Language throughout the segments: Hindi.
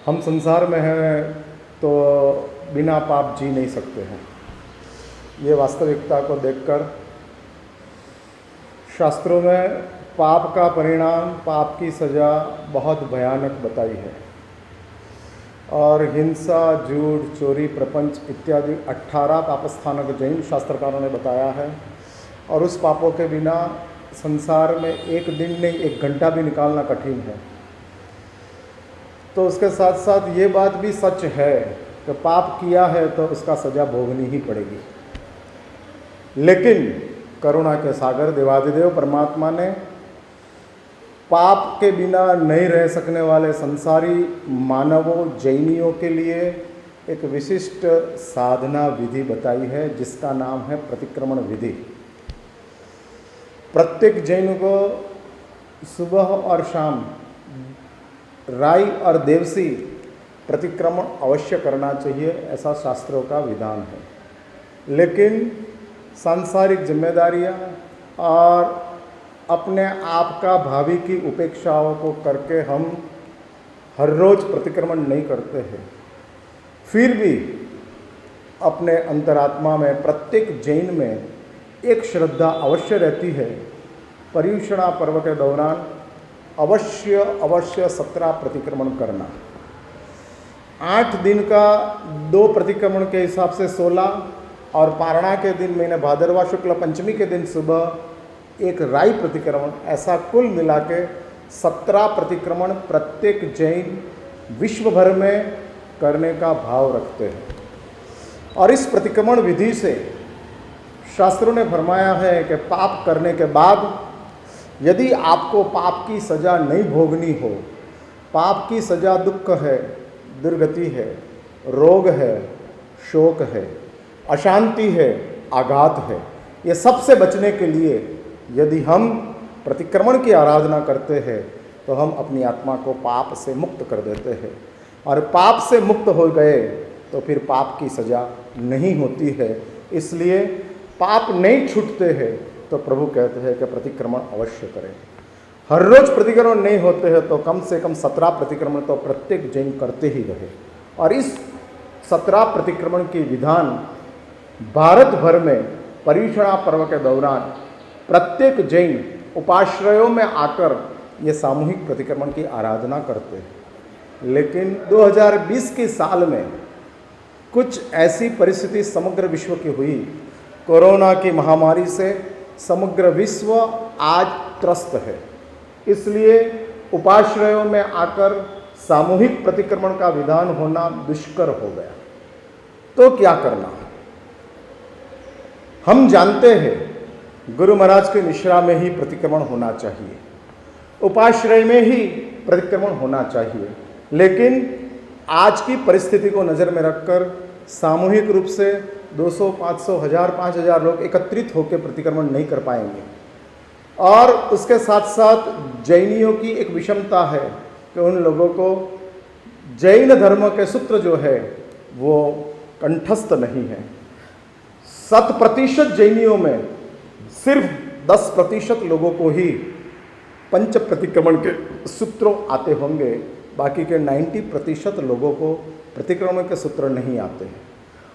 हम संसार में हैं तो बिना पाप जी नहीं सकते हैं। ये वास्तविकता को देखकर शास्त्रों में पाप का परिणाम, पाप की सज़ा बहुत भयानक बताई है और हिंसा, झूठ, चोरी, प्रपंच इत्यादि 18 पापस्थानक जैन शास्त्रकारों ने बताया है। और उस पापों के बिना संसार में एक दिन नहीं, एक घंटा भी निकालना कठिन है। तो उसके साथ साथ ये बात भी सच है कि पाप किया है तो उसका सज़ा भोगनी ही पड़ेगी। लेकिन करुणा के सागर देवादिदेव परमात्मा ने पाप के बिना नहीं रह सकने वाले संसारी मानवों, जैनियों के लिए एक विशिष्ट साधना विधि बताई है, जिसका नाम है प्रतिक्रमण विधि। प्रत्येक जैन को सुबह और शाम राई और देवसी प्रतिक्रमण अवश्य करना चाहिए, ऐसा शास्त्रों का विधान है। लेकिन सांसारिक जिम्मेदारियां और अपने आप का भावी की उपेक्षाओं को करके हम हर रोज़ प्रतिक्रमण नहीं करते हैं। फिर भी अपने अंतरात्मा में प्रत्येक जैन में एक श्रद्धा अवश्य रहती है। पर्युषणा पर्व के दौरान अवश्य 17 प्रतिक्रमण करना। 8 दिन का 2 प्रतिक्रमण के हिसाब से 16 और पारणा के दिन महीने भादरवा शुक्ल पंचमी के दिन सुबह एक राई प्रतिक्रमण, ऐसा कुल मिला के 17 प्रतिक्रमण प्रत्येक जैन विश्व भर में करने का भाव रखते हैं। और इस प्रतिक्रमण विधि से शास्त्रों ने फरमाया है कि पाप करने के बाद यदि आपको पाप की सज़ा नहीं भोगनी हो, पाप की सज़ा दुख है, दुर्गति है, रोग है, शोक है, अशांति है, आघात है, ये सब से बचने के लिए यदि हम प्रतिक्रमण की आराधना करते हैं तो हम अपनी आत्मा को पाप से मुक्त कर देते हैं। और पाप से मुक्त हो गए तो फिर पाप की सज़ा नहीं होती है। इसलिए पाप नहीं छूटते हैं तो प्रभु कहते हैं कि प्रतिक्रमण अवश्य करें। हर रोज़ प्रतिक्रमण नहीं होते हैं तो कम से कम 17 प्रतिक्रमण तो प्रत्येक जैन करते ही रहे। और इस 17 प्रतिक्रमण की विधान भारत भर में पर्युषणा पर्व के दौरान प्रत्येक जैन उपाश्रयों में आकर ये सामूहिक प्रतिक्रमण की आराधना करते हैं। लेकिन 2020 के साल में कुछ ऐसी परिस्थिति समग्र विश्व की हुई, कोरोना की महामारी से समग्र विश्व आज त्रस्त है। इसलिए उपाश्रयों में आकर सामूहिक प्रतिक्रमण का विधान होना दुष्कर हो गया। तो क्या करना? हम जानते हैं गुरु महाराज के निश्रा में ही प्रतिक्रमण होना चाहिए, उपाश्रय में ही प्रतिक्रमण होना चाहिए। लेकिन आज की परिस्थिति को नज़र में रखकर सामूहिक रूप से 200, 500, 1000, 5000 लोग एकत्रित होकर प्रतिक्रमण नहीं कर पाएंगे। और उसके साथ साथ जैनियों की एक विषमता है कि उन लोगों को जैन धर्म के सूत्र जो है वो कंठस्थ नहीं है। 100% जैनियों में सिर्फ 10% लोगों को ही पंच प्रतिक्रमण के सूत्रों आते होंगे। बाकी के 90% लोगों को प्रतिक्रमण के सूत्र नहीं आते हैं।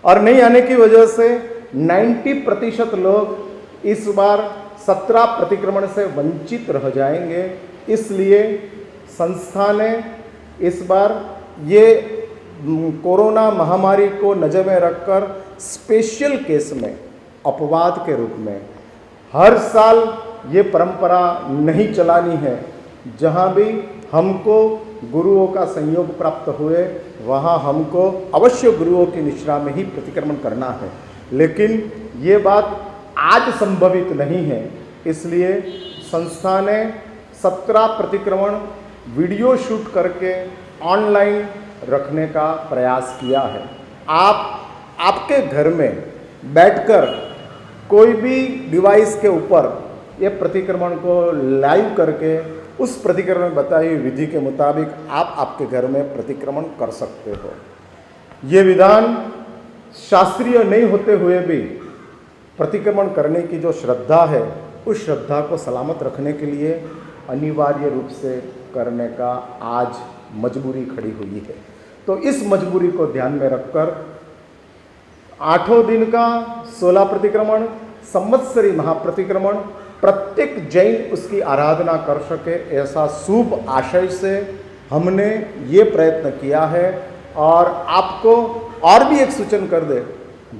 और नहीं आने की वजह से 90% लोग इस बार 17 प्रतिक्रमण से वंचित रह जाएंगे। इसलिए संस्था ने इस बार ये कोरोना महामारी को नज़र में रखकर स्पेशल केस में अपवाद के रूप में हर साल ये परंपरा नहीं चलानी है। जहाँ भी हमको गुरुओं का संयोग प्राप्त हुए वहाँ हमको अवश्य गुरुओं की निश्रा में ही प्रतिक्रमण करना है। लेकिन ये बात आज संभवित नहीं है। इसलिए संस्था ने 17 प्रतिक्रमण वीडियो शूट करके ऑनलाइन रखने का प्रयास किया है। आपके घर में बैठकर कोई भी डिवाइस के ऊपर ये प्रतिक्रमण को लाइव करके उस प्रतिक्रमण में बताई हुई विधि के मुताबिक आप आपके घर में प्रतिक्रमण कर सकते हो। ये विधान शास्त्रीय नहीं होते हुए भी प्रतिक्रमण करने की जो श्रद्धा है, उस श्रद्धा को सलामत रखने के लिए अनिवार्य रूप से करने का आज मजबूरी खड़ी हुई है। तो इस मजबूरी को ध्यान में रखकर 8 दिन का 16 प्रतिक्रमण, संवत्सरी महाप्रतिक्रमण, प्रत्येक जैन उसकी आराधना कर सके, ऐसा शुभ आशय से हमने ये प्रयत्न किया है। और आपको और भी एक सूचन कर दे,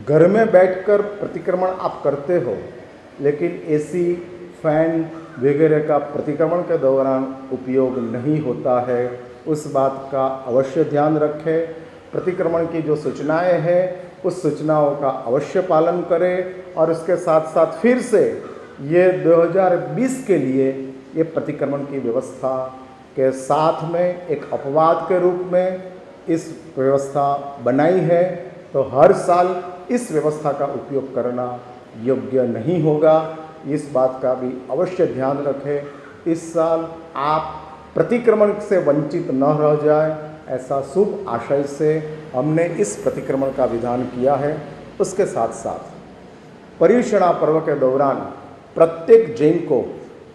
घर में बैठकर प्रतिक्रमण आप करते हो, लेकिन एसी, फैन वगैरह का प्रतिक्रमण के दौरान उपयोग नहीं होता है। उस बात का अवश्य ध्यान रखें। प्रतिक्रमण की जो सूचनाएं हैं उस सूचनाओं का अवश्य पालन करें। और उसके साथ साथ फिर से ये 2020 के लिए ये प्रतिक्रमण की व्यवस्था के साथ में एक अपवाद के रूप में इस व्यवस्था बनाई है। तो हर साल इस व्यवस्था का उपयोग करना योग्य नहीं होगा, इस बात का भी अवश्य ध्यान रखें। इस साल आप प्रतिक्रमण से वंचित न रह जाए, ऐसा शुभ आशय से हमने इस प्रतिक्रमण का विधान किया है। उसके साथ साथ पर्युषणा पर्व के दौरान प्रत्येक जैन को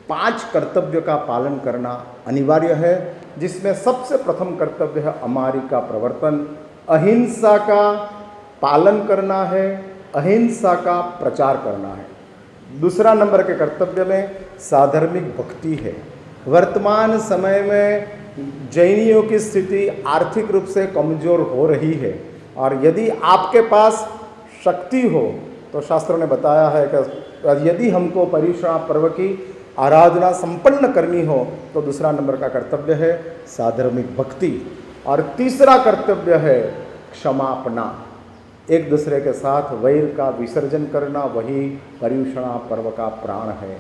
5 कर्तव्य का पालन करना अनिवार्य है, जिसमें सबसे प्रथम कर्तव्य है अमारी का प्रवर्तन, अहिंसा का पालन करना है, अहिंसा का प्रचार करना है। दूसरा नंबर के कर्तव्य में साधर्मिक भक्ति है। वर्तमान समय में जैनियों की स्थिति आर्थिक रूप से कमज़ोर हो रही है, और यदि आपके पास शक्ति हो तो शास्त्रों ने बताया है कि यदि हमको पर्युषणा पर्व की आराधना संपन्न करनी हो तो दूसरा नंबर का कर्तव्य है साधर्मिक भक्ति। और तीसरा कर्तव्य है क्षमापना, एक दूसरे के साथ वैर का विसर्जन करना, वही पर्युषणा पर्व का प्राण है।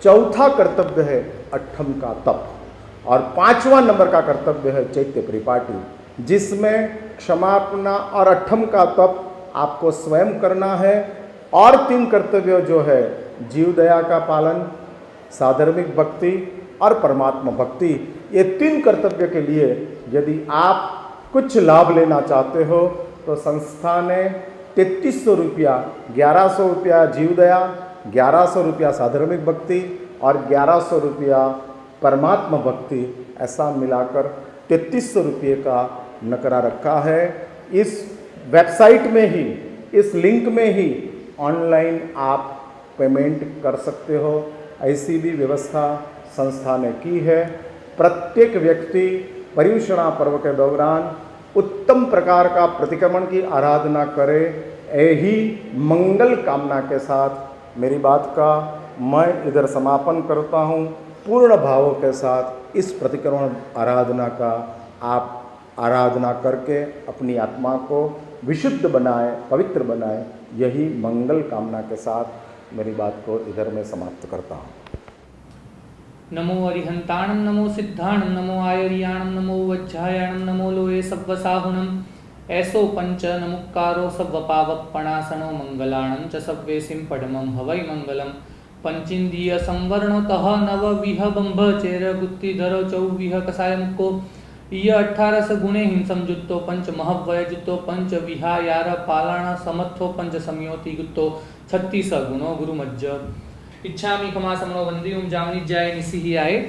चौथा कर्तव्य है अट्ठम का तप, और 5वां नंबर का कर्तव्य है चैत्य परिपाटी, जिसमें क्षमापना और अट्ठम का तप आपको स्वयं करना है। और 3 कर्तव्य जो है जीव दया का पालन, साधर्मिक भक्ति और परमात्मा भक्ति, ये 3 कर्तव्य के लिए यदि आप कुछ लाभ लेना चाहते हो तो संस्था ने 3300 रुपया, 1100 रुपया जीव दया, 1100 रुपया साधर्मिक भक्ति और 1100 रुपया परमात्मा भक्ति, ऐसा मिलाकर 3300 रुपये का नकरा रखा है। इस वेबसाइट में ही, इस लिंक में ही ऑनलाइन आप पेमेंट कर सकते हो, ऐसी भी व्यवस्था संस्था ने की है। प्रत्येक व्यक्ति पर्युषणा पर्व के दौरान उत्तम प्रकार का प्रतिक्रमण की आराधना करे, यही मंगल कामना के साथ मेरी बात का मैं इधर समापन करता हूँ। पूर्ण भावों के साथ इस प्रतिक्रमण आराधना का आप आराधना करके अपनी आत्मा को विशुद्ध बनाए, पवित्र बनाए, यही मंगल कामना के साथ मेरी बात को इधर मैं समाप्त करता हूँ। नमो अरिहंताणं, नमो सिद्धाणं, नमो आयर्याणं, नमो वज्रायाणं, नमो लोये सव्वसाहुणं, ऐसो पंच नमुक्कारो सव्वपावपणासनो मंगलाणं च सव्वेसिं पडमं हवै मंगलम। पंचिंद्रिय संवरणतः नवविह बंभचेर गुत्तिधरो चौविह कसाय मुक्को य 18 गुणे हिंसम जुत्तो पंच महव्वय जुत्तो पंच विहायार पालाण समत्थो पंच संयोति गुत्तो 36 गुणो गुरुमज्ज इच्छामि खमा समनो वंदियुम जामनिज्याय निसिहियाय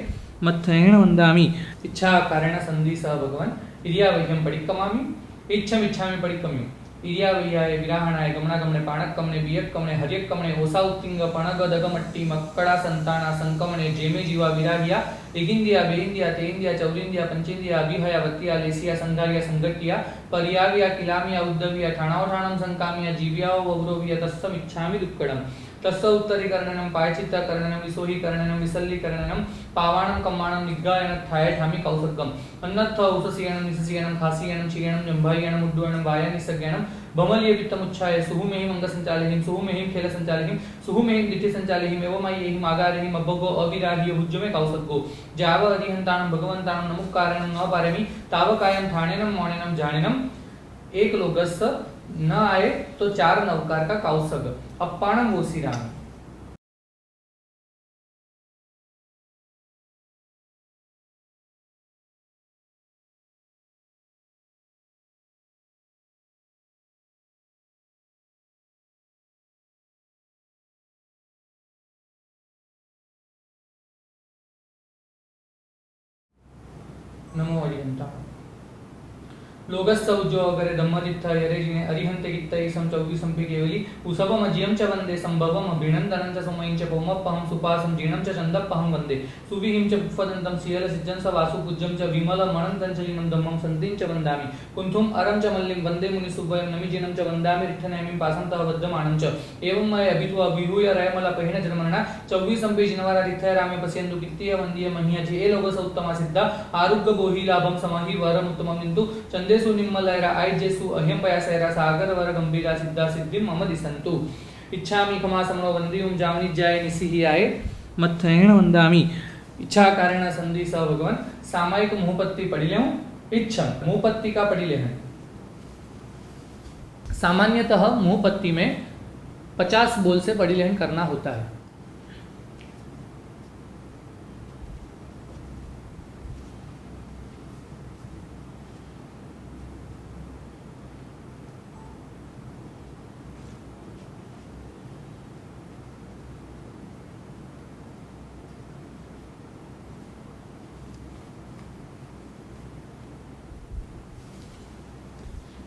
मत्थेन वंदामि इच्छा कारण संधि सह भगवान इरिया वह्यम पडिक्कमामि इच्छामि पडिक्कम्यु इरिया वह्याय विराहणाय गमनागमने पाणक्कमने बियक्कमने हर्यक्कमने ओसाउत्तिंग पणगदगमट्टी मक्कड़ा संताना संकमने जेमे जीवा विराहिया इगिंदिया बेइंदिया तेइंदिया चौरिंदिया पंचेंदिया अभिहया वत्तिया लेसिया संघारिया संगट्टिया पर्याविया किलामिया उद्धविया ठाणावठाणं संकामिया जीव्या वौरविया तस्सम इच्छामि दुक्कडम तस्स उत्तरीकरणं पायचित्तकरणं विसोहीकरणं विसल्लीकरणं पावाणं कम्माणं निग्गायनं थाय ठामि कौसर्गम अन्नत्थ औषसीयनं निससीयनं खासीयनं क्षीयनं जंभायनं उड्डयनं वायनिसज्ञानं भमलीय वित्तमुच्छाय सुहुमेहिं अंगसंचालिहिं सुहुमेहिं खेलसंचालिहिं सुहुमेहिं दिठिसंचालिहिं एवमय्येहिं आगारिहिं अभगो अविराह्य हुज्जमे कौसर्गो जाव अरिहंताणं भगवंताणं नमुक्कारणं न पारमि तावकायं ठाणेनं मौणेनं जाणेनं एक लोगस न आए तो 4 नवकार का कौसग अप्पाणं वोसिरामि। नमो अरिहंताणं। लोगस्थ उज्जोगरे धम्मदित्थ यरेजिने अरिहन्ते गित्तैसं चौगिसंपि केवली उसवमजियं च वन्दे संभवम् अभिनन्दनं च सोमयं च पौमप्पहं सुपासं जीर्णं च चन्दप्पहं वन्दे सुविहिं च पुष्पदन्तं सियलसिज्जं स वासुपूज्यं च विमलमणन्तं च लीनं धम्मं सन्तिं च वन्दामि कुन्थुम् अरं च मल्लिं वन्दे मुनिसुभयं नमिजिनं च वन्दामि रिठ्ठनैमिं पासन्तः वज्रमाणं च एवं मय अभित्वा विहूय रयमलपहिण जन्मना चौगिसंपि जिनवारा रिथय रामे पश्यन्तु कित्तीय वन्दीय मह्याचि ए लोगस उत्तमा सिद्धा आरुग्य बोहि लाभं समाहि वरम उत्तमं निन्तु चंदेसु निम्मलैरा आयजेसु अह्यं पयासैरा सागर वर गंभीरा सिद्धा सिद्धिं मम दिसन्तु इच्छामि खमासमनो वन्दियुं जामनिज्याय निसिहियाय मत्थयेण वन्दामि इच्छा कारण संधि स भगवान सामायिक मुहपत्ति पढ़ी ले इच्छा मुहपत्ति का पढ़ी ले हैं सामान्यतः मुहपत्ति में 50 बोल से पढ़ी लेहन करना होता है।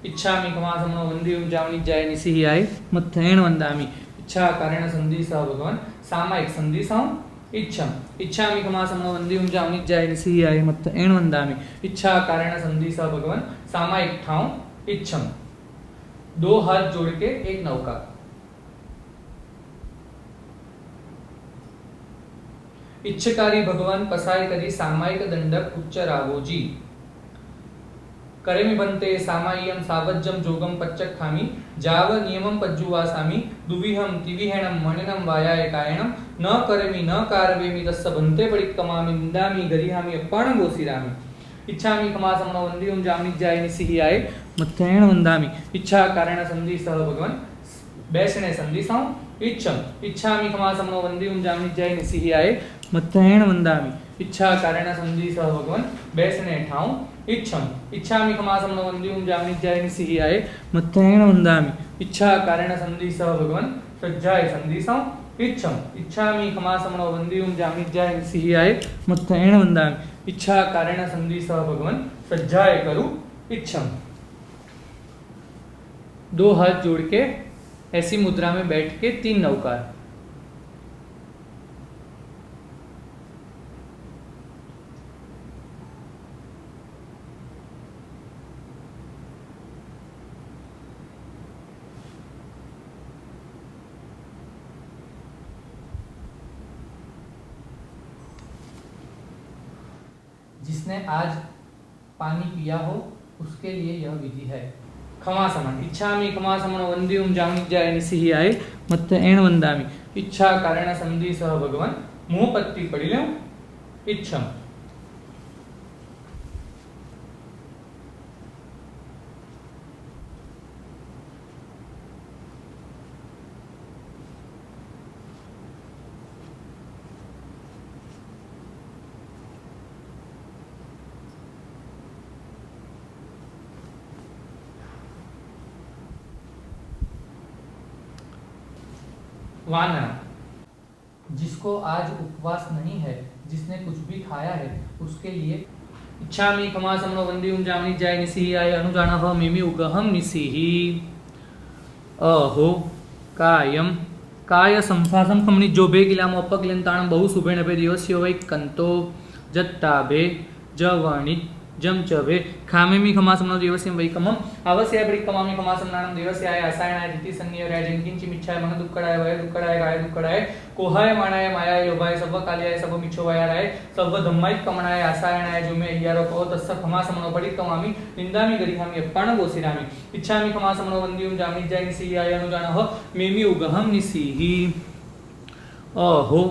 इच्छामि खमासमनो वन्दियुं जामनिज्याय निसिहियाय मत्थयेण वन्दामि इच्छा कारण संधि सह भगवान सामायिक संधि सह इच्छम इच्छामि खमासमनो वन्दियुं जामनिज्याय निसिहियाय मत्थयेण वन्दामि इच्छा कारण संधि सह भगवान सामायिक ठाव इच्छम दो हाथ जोड़ के एक नौका इच्छकारी भगवान पसाय करी सामायिक दंडक उच्चरावोजी करेमि बंते सामाय्यम सावज्जम जोगम पच्चक खामी जाव नियमम पज्जुवासामि दुविहम तिविहेणम मणिनम वायाय कायणम न करेमि न कारवेमि तस्स बंते पडिक्कमामि निंदामि गरिहामि अप्पाणं गोसिरामि इच्छामि खमासमनो वन्दियुं जामनिज्याय निसिहियाय मत्थयेण वन्दामि इच्छा कारण संधि सह भगवान बेसणे संधि सह इच्छम इच्छामि खमासमनो वन्दियुं जामनिज्याय निसिहियाय मत्थयेण वन्दामि इच्छा कारण संधि सह भगवान बेसणे ठाव इच्छम इच्छामि खमासमनो वन्दियुं जामनिज्याय निसिहियाय मत्थयेण वन्दामि इच्छा कारण संधि सह भगवान सज्जाय संधि सह इच्छम इच्छामि खमासमनो वन्दियुं जामनिज्याय निसिहियाय मत्थयेण वन्दामि इच्छा कारण संधि सह भगवान सज्जाय करू इच्छम दो हाथ जोड़ के ऐसी मुद्रा में बैठ के 3 नौकार जिसने आज पानी पिया हो उसके लिए यह विधि है। खमासमन इच्छामि खमासमनो वन्दियुं जामनिज्याय निसिहियाय मत्थयेण वन्दामि इच्छा कारण संधि सह भगवान मुहपत्ति पढ़ी ले इच्छम वानर जिसको आज उपवास नहीं है जिसने कुछ भी खाया है उसके लिए इच्छामि खमासमनो वन्दियुं जामनिज्याय निसिहियाय अनुजानः मिमि उगहं निसिहि अहो कायम काय संफासम खमनि जोभे किलाम अपक्लिंताणं बहु सुभेण पे दिवस्यो वै कंतो जट्टाभे जवणि जम चभे खामेमि खमासमनो देवस्यं वैकमम अवस्याय पडिक्कमामि खमासमनानं देवस्याय आसायणाय तिथि संनियराय जंकिंचिमिच्छाय मन दुक्कडाय वय दुक्कडाय गाय दुक्कडाय कोहाय माणाय मायाय लोभाय सब काल्याय सब मिच्छोवायाराय सब धम्माय कमणाय आसायणाय जो मे अय्यारो को तस्स खमासमनो पडिक्कमामि निंदामि गरिहामि अप्पाणं गोसिरामि इच्छामि खमासमनो वन्दियुं जामनिज्याय निसिहियाय अनुजानः मेमि उगहं निसिहि अहो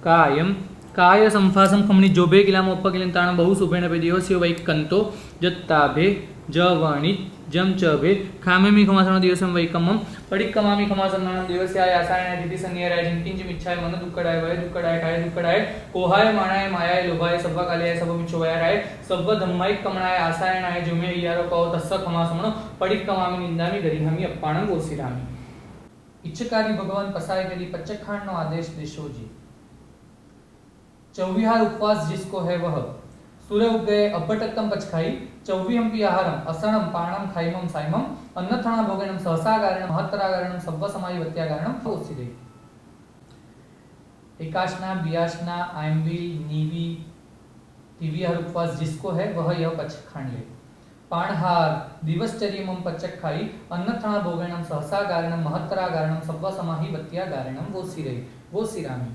कायम काय संफासम खमनि जोभे किलाम उपकिलिंताणं बहु सुभेण पे दिवस्यो वै कंतो जत्ताभे जवणि जम चभे खामेमि खमासमनो दिवसं वैकमम पडिक्कमामि खमासमनानं देवस्याय आसायणाय तिथि संनियराय जंकिंचिमिच्छाय मन दुक्कडाय वय दुक्कडाय काय दुक्कडाय कोहाय माणाय मायाय लोभाय सब काल्याय सब मिच्छोवायाराय सब धम्माय कमणाय आसायणाय जो मे अय्यारो को तस्स खमासमनो पडिक्कमामि निंदामि गरिहामि अप्पाणं गोसिरामि इच्छकारी भगवान पसाय करी पच्चखांडनो आदेश देशोजी चौविहार उपवास जिसको है वह सूर्य उग गए अब्बटक्कम पचखाई चौव्विहंपि आहारम असरणम पाणम खाइमम साइमम अन्नथणा भोगेनम सहसागारणम महत्तरागारणम सव्वसमाहिवत्यागारणम ओसिदे। एकाशना बियाशना आयम्बी नीवी तिविहार उपवास जिसको है वह यह पचक खान ले। पाणहार दिवसचर्यमम पचक खाई अन्नथणा भोगेनम सहसागारणम महत्तरागारणम सव्वसमाहिवत्यागारणम वो सिरामी।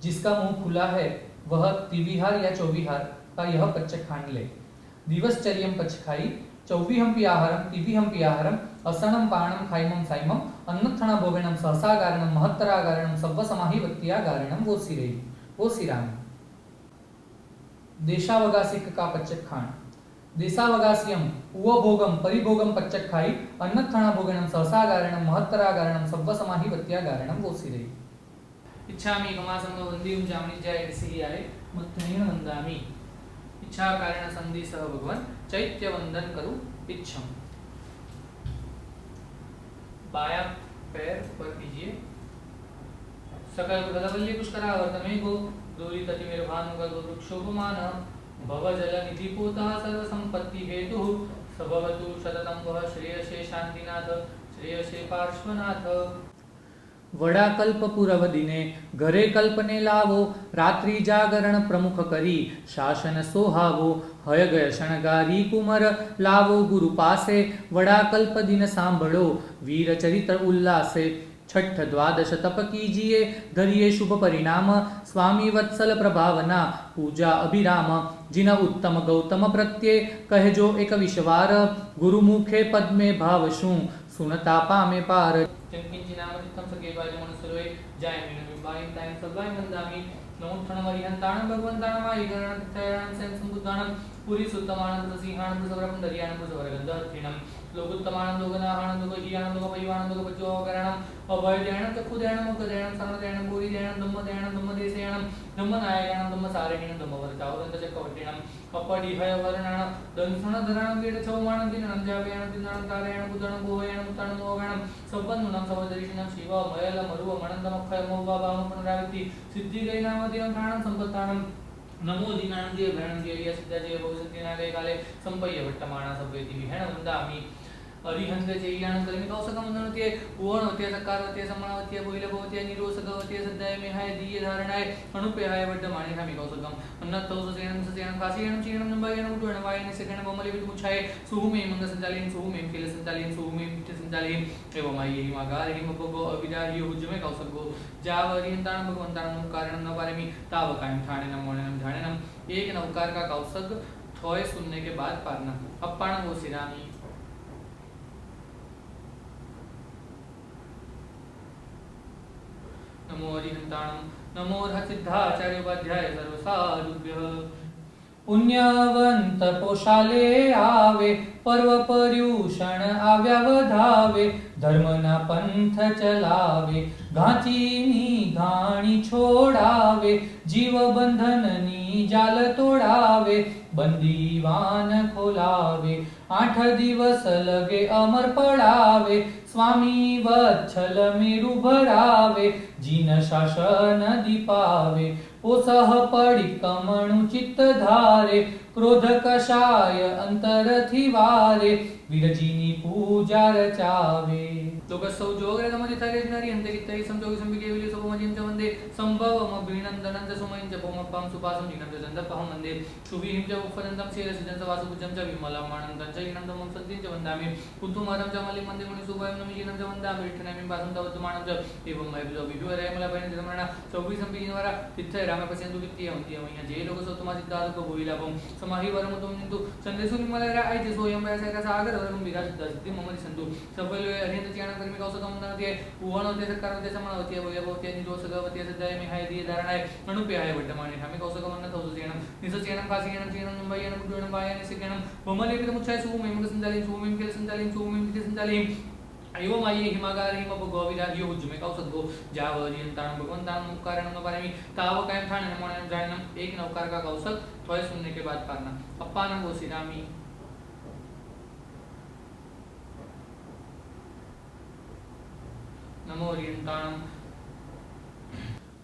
जिसका मुंह खुला है वह तिविहार या चौविहार का यह पचक खान ले। दिवसचर्यम पचखाई चौव्विहंपि आहारम तिविहंपि आहारम असरणम पाणम खाइमम साइमम अन्नथणा भोगेनम सहसागारणम महत्तरागारणम सव्वसमाहिवत्यागारणम वो सिरामी। देशावगासिक का पचक खान। देशावगासियम उवभोगम परिभोगम पचक खाई अन्नथणा भोगेनम सहसागारणम महत्तरागारणम सव्वसमाहिवत्यागारणम वो सिरे। इच्छामि गमासंग वंदियुं जामनि जय सिहियाय मत्थेन वंदामि। इच्छा कारण संधि सह भगवान चैत्य वंदन करूं इच्छम। बायां पैर ऊपर कीजिए। सकल गलवल्ली पुष्करावर्तमे गो दूरी तति मेरे भानु का वृक्षोपमान भव जल निधि पूता सर्व संपत्ति हेतु सभवतु शततम वह श्रेयसे शांतिनाथ श्रेयसे पार्श्वनाथ। वड़ा कल्प पूर्व दिने घरे कल्पने लावो रात्रि जागरण प्रमुख करी शासन सोहावो हय गय शणगारी कुमर लावो गुरु पासे वड़ा कल्प दिन सांभळो वीर चरित्र उल्लासे। छठ द्वादश तप कीजिए धरिए शुभ परिणाम स्वामी वत्सल प्रभावना पूजा अभिराम। जिन उत्तम गौतम प्रत्यय कह जो एक विश्वार गुरु मुखे पद में भाव शू सुनता पामे पार। चिंकिंचिनामचित्तं सकेवाज मनुसरोय जय मीन विभाय ताय सबाय मंदामि नमोत्थण वरिहंताणं भगवंताणं गणनाथायणं सेन संबुद्धाणं पुरी सुत्तमानं प्रसिंहाणं प्रसवरं दरियाणं प्रसवरगंधर्थिणं लोकुत्तमानं लोकनाहाणं लोकहियाणं लोकपरिवाणं लोकपज्योगरणं अभयदयाणं चक्षुदयाणं मुखदयाणं सर्वदयाणं भूरिदयाणं धम्मदयाणं धम्मदेशयाणं धम्मनायकाणं धम्मसारिणीणं धम्मवरचावदन्तचक्रवर्तिणं कपडिहयवर्णाणं दंसणधराणं वीरचौमाणं दिनाणं जावयाणं दिनाणं तारयाणं बुद्धणं गोहयाणं मुत्ताणं मोहयाणं सब्बन्नुणं सवदरिषिणं शिव मयल मरुव मणन्दमक्षय मोहबाबामं पुनरावृत्ति सिद्धिगैनामदिनं ठाणं संपत्ताणं नमो दीनानं जय भैणं जय सिद्धाजय भवसत्यनागय काले संपय्य वट्टमाणा सभ्यति विहण वंदामि। अरिहंत चैयाणं कलिमि कौसकमनोते पूर्णवते सकारवते समणावते बोइलभवते निरोसगवते सद्दाय मेहाय दीय धारणाय अनुपेहाय वड्डमाणि धामि कौसकम अन्नत्तौससेनं ससेनं कासेनं चीनं नंबायनं उटुणं वायनं सेकणं बमले विदुमुछाय सुहुमे मंग संचालिन सुहुमे केल संचालिन सुहुमे पिठ संचालिन एवं आये हिमागार हिमपगो अविदाहि हुजमे कौसको जाव अरिहंताणं भगवंताणं कारणं न पारमि ताव कायं ठाणेनं मोणेनं ढाणेनं। एक नवकार का कौसक थोय सुनने के बाद पारना। अप्पाण वो सिरामी। नमो हरिहंताणं नमो सिद्धाचार्य उपाध्याय सर्वसाधुभ्यः। पुण्यवंत पोषाले आवे पर्व पर्युषण आव्या वधावे धर्मना पंथ चलावे घाचीनी घाणी छोडावे जीव बंधननी जाल तोडावे बंदीवान खोलावे 8 दिवस लगे अमर पडावे स्वामी वत्सल मेरु भरावे जिन शासन दीपावे पोसह पडी कमणु चित्त धारे क्रोध कषाय अंतर थिवारे विरजिनी पूजा रचावे। लोकसौ जोगरे नमति थरे नरि अंते कित्तै संजोग संबिके विले सोमजिं च वंदे संभवम अभिनंदनं च सुमयं च पोमप्पं सुपासं जिनं च चन्दपहं वंदे सुविहिं च उपफलन्तं सेरसिजं च वासुपूजं च विमलमाणं च इनं तमं सन्तिं च वन्दामि कुतुमरं च मलिं वन्दे मुनि सुभयं नमिजिनं च वन्दामि विठ्ठलमिं वासं तवद्मानं च एवं मय विभुवरय मला पयन जमरणा 24 संबिजिनवरा तिथय राम पस्यन्तु वित्तीय वंतीय मह्य जे लोक सौतमा सिद्धार्थ को भूइलाभं समाहि वरमुतुं निन्तु चन्देसु विमलरा आइते सोयं वयसैका सागर वरं विराजिता सिद्धि ममरि सन्तु सबलो अरिहंत चियाणं कर्मि कौसकमनते उवणवते सकारवते समणवते वैभवते निरोसगवते सद्दाय मेहाय दीय धारणाय अनुपेहाय वड्डमाणि धामि कौसकमन्न कौससेनं निसचेनं कासेनं चेनं नंबायनं कुटुणं वायनं सिकेनं बमलेपित मुच्छाय सुमें मुख संचालिन सुमें केल संचालिन सुमें पिठ संचालिन एवं आये हिमागार हिमप गोविदाहि हुज्जुमे कौसको जाव अरिहंताणं भगवंताणं कारणं न पारमि ताव कायं ठाणेनं मोणेनं ढाणेनं। एक नवकार का कौसक थोड़े सुनने के बाद पारना। अप्पानं वो सिरामी। नमो हरिहंताणं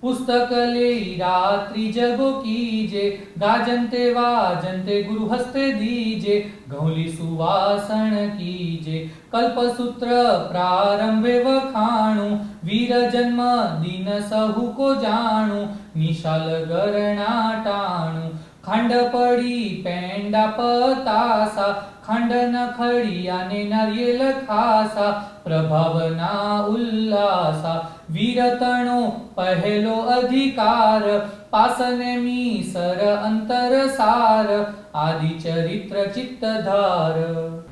पुस्तक ले रात्रि जगो कीजे, गाजनते वाजनते गुरु हस्ते दीजे, गौली सुवासन कीजे, कल्पसूत्र प्रारंभे वखाणु, वीर जन्म दिन सहु को जाणु, निशाल गरणा टाणु, खांड पड़ी पेंडा पतासा, खांड न खड़िया ने नारिયેલ ખાસા, प्रभावना उल्लासा, वीरतणो पहलो अधिकार, पासने मीसर अंतर सार, आदि चरित्र चित्तधार।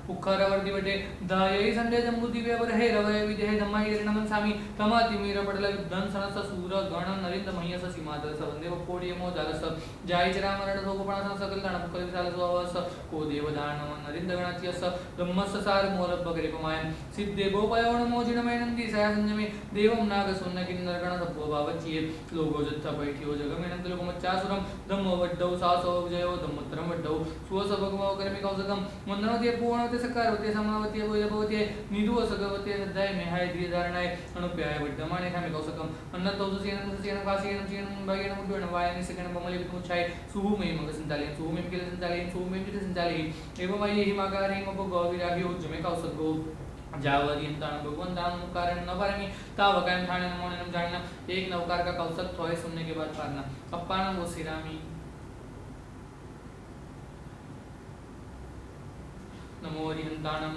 उखरवर्ती बटे दायै संजय जम्बू दिव्य बरहे रवय विदेह धम्माई नमन सामी, तमाति मीर पडल धन सनस सूर गण नरिंद मह्यस सीमातर सवंदे कोडी मो जालस, जाय चरा मरण सोगोपण सकल गण पुकल विशाल स्ववस, को देवदान नरिंद गणात्यस, धम्मस सार मोर बगरे पमाय, सिद्धे गोपयवण मोजिन मैनंदी सया संजमे, देवम नाग सुन्न किन्नर गण सब्बो भावचिये, लोगो जत्था बैठियो जग मेनंत लोक मच्चासुरम, धम्मो वड्डौ सासो जयो धम्मत्रम वड्डौ, सुवस भगवो करमि कौसकम, वंदनोते पूर्णोते सकारवते समावते वैभवते, निधुव सगवते सद्दाय मेहाय धीर धारणाय, अनुप्याय वड्डमाने खामि कौसकम, अन्नतौ सेन फासेन चेन बायन मुड्डण वायनि सकण बमले बिमुछाय, सुहुमे मग संताले सुहुमे केल संताले सुहुमे बित संताले, एवं आये हिमागारे मब गौविरागी उज्जमे कौसको, जावरियंतान भगवंतान कारण न पारमी, तावकायम ठाणे नमोनम जानना, एक नवकार का कौसक थोड़े सुनने के बाद पारना, अप्पान वो सिरामी नमो हरिहंताणम।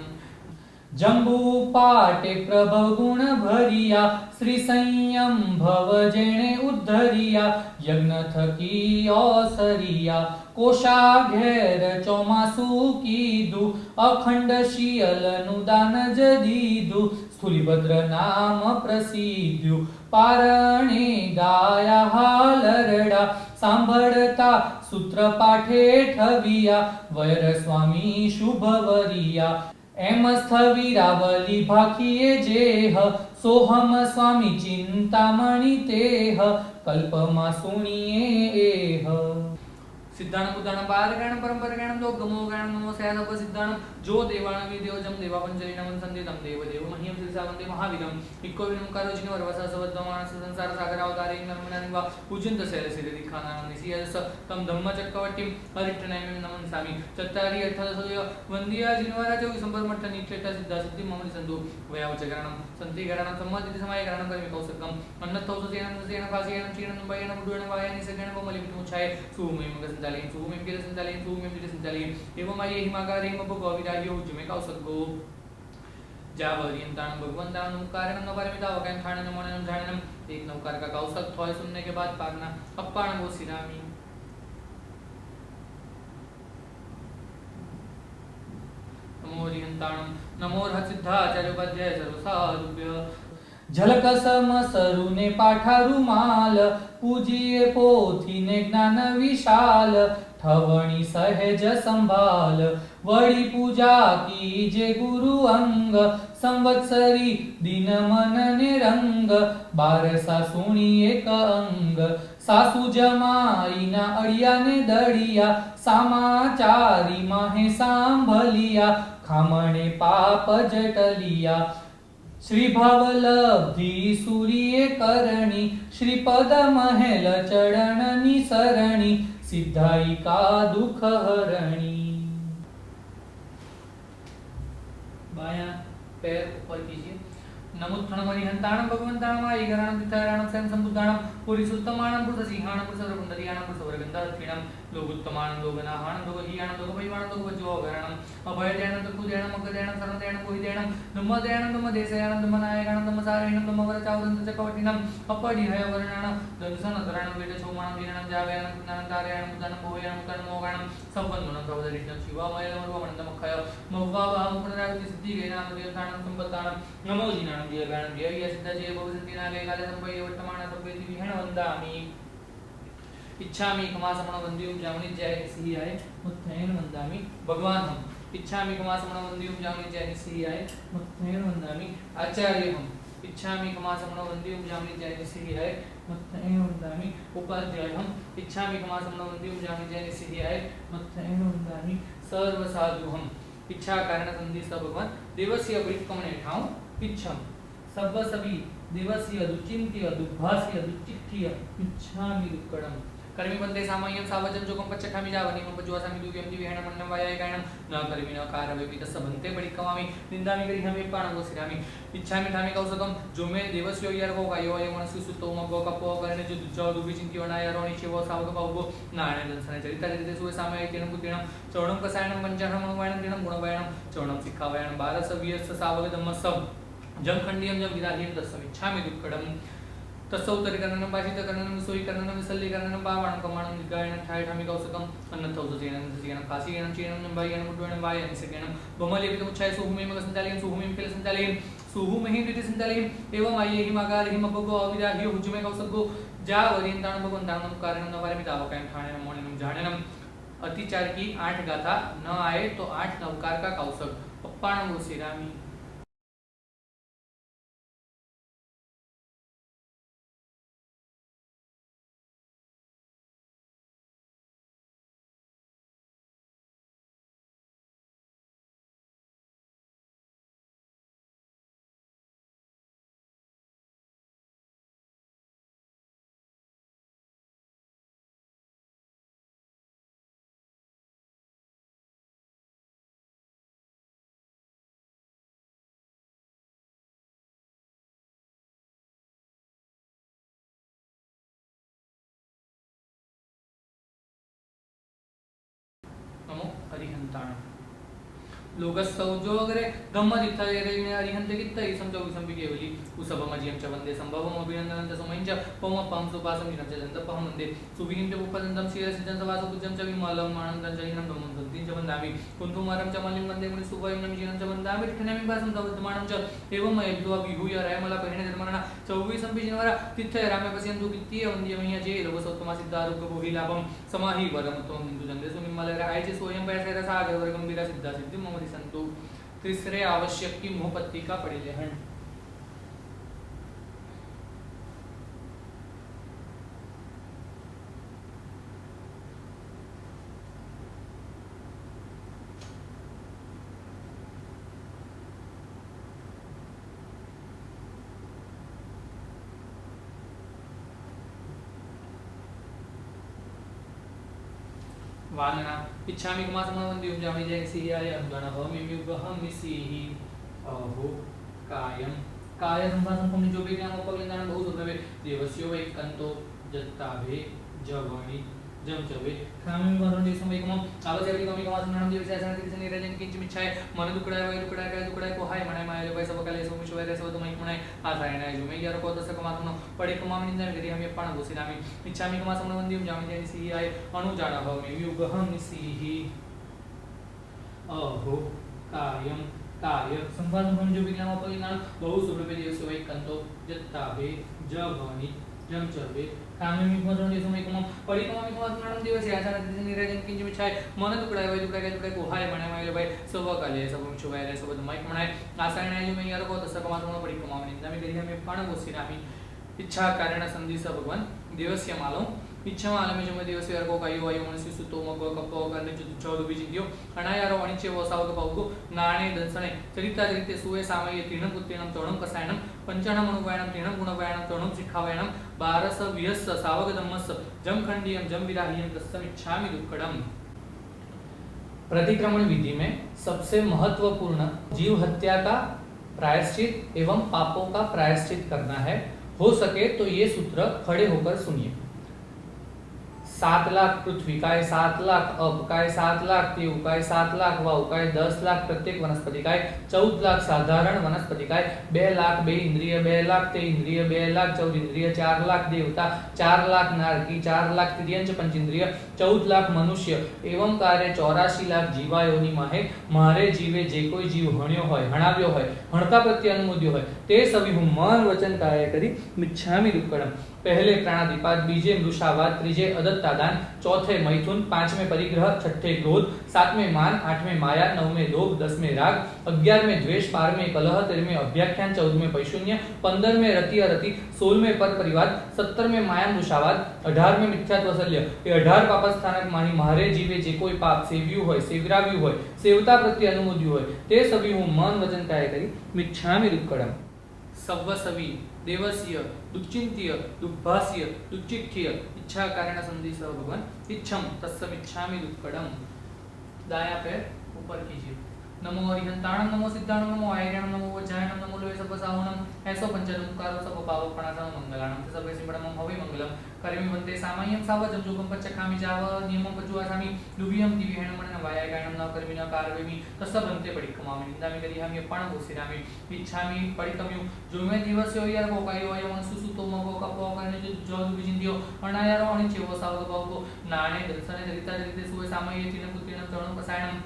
जम्बू पाटे प्रभव गुण भरिया, श्री संयम भव जेणे उद्धरिया, यज्ञ थकी औसरिया, कोशा घेर चौमासु कीधु, अखंड शियल नुदान जदीदु, स्थूलिभद्र नाम प्रसिद्ध्यु, पारणे गाया हालरडा, सांभळता सूत्र पाठे ठविया, वैर स्वामी शुभवरिया, एम स्थविरावली भाखिये जेह, सोहम स्वामी चिंतामणि तेह, कल्पमा सुनिये एह। सिद्धाणं बुद्धाणं पारगाणं परंपरगाणं लोकगमोगाणं नमो सयानप सिद्धाणं, जो देवाणं विदेवजं देवापंचलीनं संदितं देवदेव मह्यं श्रीसावन्ते महावीरं, इक्को विनमकारो जिनो वरवसा सवद्वमानस संसार सागरावतारे नर्मणानि वा, पूजन्त शैलशिरदिखानां निसीयस, तं धम्मचक्रवर्तीं हरिष्ठनयं नमन्सामि, चत्तारि अर्थदशोय वन्दिया जिनवराजो विसंपरमट्ठ निक्षेट सिद्धा सिद्धिं मम सन्तु, वयावचकरणं सन्तिकरणं सम्मतिति समायकरणं कर्मि कौसकम्, अन्नत्थौसुसेनं सुसेनं फासेनं चीनं बयनं मुड्डुणं वायानि सकणं बमलिपितमुच्छाय, सुमें संतालें सुमें केल संतालें सुमें बिट संतालें, एवं आये हिमागारे मब गौविराग्यो उज्जमे कौसको, जावरियंताणं भगवंताणं कारणं न पारमिता वकायं ठाणं नमोनम जाननम, एक नवकार का कौसक थोड़े सुनने के बाद पारना, अप्पाण वो सिरामी नमो हरिहंताणं, नमो सिद्धाचार्य उपाध्याय सर्वसाधुभ्य। झलक सम सरुने पाठारु माल, पूजिए पोथी ने ज्ञान विशाल, ठवणी सहज संभाल, वड़ी पूजा कीजे गुरु अंग, संवत्सरी दिन मन ने रंग, बारसा सुनी एक अंग, सासू जमाई ना अड़िया ने दड़िया, समाचारी माहे सांभलिया, खामणे पाप जटलिया, श्री भवलब्धि सूर्य करणी, श्रीपद महल चरणनी सरणी, सिद्धाई का दुख हरणी। बायां पैर ऊपर कीजिए। नमोत्थानं हरिहंताणं भगवंताणं आयिगराणं तिथाराणं स्वयं संबुद्धाणं, पुरीसुत्तमाणं पुरुषसिंहाणं पुरुषवरकुंडलियाणं पुरुषवरगंधाक्षीणं, लोगुत्तमाणं लोगनाहाणं लोगहीयाणं लोगपरिवाणं लोगवज्जोगराणं, अभयदयाणं तत्कुदयाणं मग्गदयाणं शरणदयाणं कोहिदयाणं, धम्मदयाणं धम्मदेशयाणं धम्मनायकाणं धम्मसारेणं धम्मवरचावदन्तचक्रवर्तिनं, अपरिहयवर्णाणं दंसनतराणं वेदचौमाणं दीनाणं जावयाणं पुण्णाणं तारयाणं मुदानं भोवयाणं मुदानं मोगाणं, संबन्धनं भवदरिष्णं शिवामयमरुवमनन्तमखय, मह्वावहं पुनरागति सिद्धिगैनां देवताणं संपत्ताणं, नमो जिनाणं दिव्यगाणं दिव्य सिद्धजय भवसन्तिनागय कालसंपय्य वर्तमानं संपयति विहण वन्दामि, इच्छामि कमासमण वंद्युम जामनि जय सी आए मुत्थैन वंदामि, भगवान हम इच्छामि कमासमण वंद्युम जामनि जय सी आए मुत्थैन वंदामि, आचार्य हम इच्छामि कमासमण वंद्युम जामनि जय सी आए मुत्थैन वंदामि, उपाध्याय हम इच्छामि कमासमण वंद्युम जामनि जय सी आए मुत्थैन वंदामि, सर्व साधु हम इच्छा कारण संधि सब भगवान देवस्य परिक्रमणे ठाव इच्छम, सब्ब सभी दिवसीय दुचिंत्य दुभासीय दुचिठ्ठीय इच्छामि दुक्कडम कर्मी बंदे सामय्यम सावजन जोगम पच्चखामि जावनि मम पज्वासामि दुव्यम दिव्यहणम मन्नम वायायकायणम न कर्मी न कारवेपि तस्य बन्ते परिकमामि निन्दामि गरिहमि पाणं वसिरामि इच्छामि ठामि कौसकम जो मे देवस्यो यारगो गायो अय मनसु सुतो मगो कपो करने जो दुजाव दुबि चिंतियो नाय रोणि चेवो सावग पावगो नाणे दंसने चरिता चरिते सुवे सामय तेनं कुतेनं चौणम कसायणम पंचहणम मनवायणम दिनं गुणवायणम चौणम सिक्खावायणम 12 20 सावग धम्मस जम खंडियम जम विराहिम तस्य इच्छामि दुक्कडम तस्सौतरिकरणं भाषितकरणं सोयिकरणं विसल्लीकरणं पावणं कमाणं निगायनं ठायठामि कौसकं अन्नथौसचेनं सचेनं कासीयनं चेनं नंबायनं मुड्वणं वायनं सकेनं बमलेपितमुच्छाय सुहुमें मगसंचालयं सुहुमें केलसंचालयं सुहुमें द्वितीयसंचालयं एवं आयेहि मागारहि मबगो अविराहियो हुजुमे कौसगो जावरियंतानं भगवंतानं कारणं नवारमि दावकायं ठाणेनं मोणेनं जाणेनं अतिचार की 8 गाथा न आए तो 8 नवकार का कौसक पप्पाणं वसिरामि नमो हरिहंताणं लोकसौजो वगैरे धम्मदित्ता येरेने हरिहंते कित्तै समजो विसंपि केवली उसभमजियं च वन्दे संभवम अभिनंदनं च समयं च पमपं सुपासं जिनं च जन्तपहं वन्दे सुविहिं च उपपदन्तं शिरसिजं सवासो पूज्यं च विमलं आनन्दं च हिनं ब्रह्मं सन्तिं च वन्दामि कुन्तुमारं च मलिं वन्दे मुनि सुवयं नमिजिनं च वन्दामि ठिठनेमि वासं तवद्मानं च एवं मयब्दो विहूय रायमला पहिणे धर्मणा 24 संपिजिनवरा तिथ्य रामे पश्यन्तु कित्तीय वन्द्यमह्य जे लोकसोत्तमा सिद्धारोग्य भोहि लाभं समाहि वरमत्वं हिन्दु जन्दे सुनिमल रायचे स्वयं पैसे सागर वर गंभीरा सिद्धा सिद्धि मम संतु तीसरे आवश्यक की मोहपत्ती का परिलेहन वालना इच्छामि कुमासमवन्दिं जामि जयसियाय गणहमियुगहमिसिहि अहो कायं काय संभाषण जो भी ज्ञान उपकलनान बहु सुलभे देवस्यो वैकंतो जत्ताभे जवणि जमचवे खामी वरण देशम एकमम आवश्यकि कमी कमासनाम दिवसासन तिसन निरजन किंच मिच्छाय मन दुकडाय वय दुकडाय काय दुकडाय को हाय मनाय माय वय सब कले सो मिशो वय सब तुमई मनाय आसायनाय जुमे यार को दस कमासनो पडे कमाम निंदा गरी हम पण बोसिनामी इच्छामि कमासम वंदिम जामि जय सी आय अनु जाना भव युगहम सिहि अहो कायम कार्य संभाषण जो विज्ञान उपकलनान बहु सुलभे देवस्यो वैकंतो जत्ताभे जवणि जमचवे कामी वरण देशम एकमम परिकमामि कमासनाम दिवस यासन तिसन निरजन किंच मिच्छाय मन दुकडाय वय दुकडाय काय दुकडाय को हाय मनाय माय वय सब कले सब मिशो वय सब तुमई मनाय आसायनाय जुमे यार को दस कमासनो पडी कमाम निंदा मी गरी हम पण बोसिनामी इच्छा कारण संधि स भगवान देवस्य मालो इच्छा मालम जो में देवस्य यार को कायो आयो मनसि सुतो मगो कपो करने जो चौदु भी जिंदियो अनायारो वाणिज्य वसावक पावको नाणे दंसणे चरिता चरिते सुवे सामय तीन पुत्रेणम तोणम कसायणम पंचणम अनुवायणम तीन गुणवायणम तोणम सिखावायणम 12 20 सावक धम्मस जम खंडियम जम विराहियम तस्सम इच्छामि दुक्कडम। प्रतिक्रमण विधि में सबसे महत्वपूर्ण जीव हत्या का प्रायश्चित एवं पापों का प्रायश्चित करना है। हो सके तो ये सूत्र खड़े होकर सुनिए। 7 लाख पृथ्वी काय 7 लाख अप काय 7 लाख तीव काय 7 लाख वाव काय 10 लाख प्रत्येक वनस्पति काय 14 लाख साधारण वनस्पति काय 2 लाख 2 इंद्रिय 2 लाख 3 इंद्रिय 2 लाख 14 इंद्रिय 4 लाख देवता 4 लाख नारकी 4 लाख तिर्यंच पंचेंद्रिय 14 लाख मनुष्य एवं कार्य 84 लाख जीवायोनि माहे मारे जीवे जे कोई जीव हण्यो होय हणाव्यो होय हणता प्रत्ये अनुमोद्यो होय ते सभी हूँ मन वचन कार्य करी मिच्छामि दुक्कडम। पहले प्राणादिपात, बीजे मृषावाद, त्रीजे अदत्तादान, चौथे मैथुन, 5वें परिग्रह, छठे क्रोध, 7वें मान, 8वें माया, 9वें लोभ, 10वें राग, 11वें द्वेष, 12वें कलह, 13वें अभ्याख्यान, 14वें पैशून्य, 15वें रति अरति, 16वें पर परिवाद, 17वें माया मृषावाद, 18वें मिथ्यात्वसल्य। ये 18 पापस्थानक माही मारे जीवे जे कोई पाप सेव्यु होय सेविराव्यु होय सेवता प्रत्ये अनुमोद्यु होय ते सभी हूँ मन वचन काय करी मिच्छामि दुक्कडम। सव्वसवी देवस्य दुश्चिंत्य दुर्भास्य दुश्चिठ्य इच्छा कारण संधि सह भगवान इच्छम तत्समिच्छामि दुक्कडम। दाया पैर ऊपर कीजिए। नमो अरिहंताणं नमो सिद्धाणं नमो आयर्याणं नमो वज्रायणं नमो लोहे सब्बसाहुणं ऐसो पंचनमुकारो सब पावकपणासं मंगलाणं सबे सिंबडमं हवे मंगलम करिमि वंदे सामायं सावजं जोगं पच्चखामि जाव नियमं पचुआसामि दुवियं दिव्यहेणं मननं वायागायणं न कर्मि न कारवेमि तस्य बन्ते पडिक्कमामि निंदामि करिहामि अप्पाणं घोषिरामि इच्छामि पडिक्कम्यु जोमे दिवस्यो यार कोकायो अयमन सुसुतो मगो कपो करने जो विजिंदियो अनायारो अनिचेवो सावग बावको नाणे दर्शने दरिता दरिते सुवे सामये तिन पुत्रेण चरणं पसायणं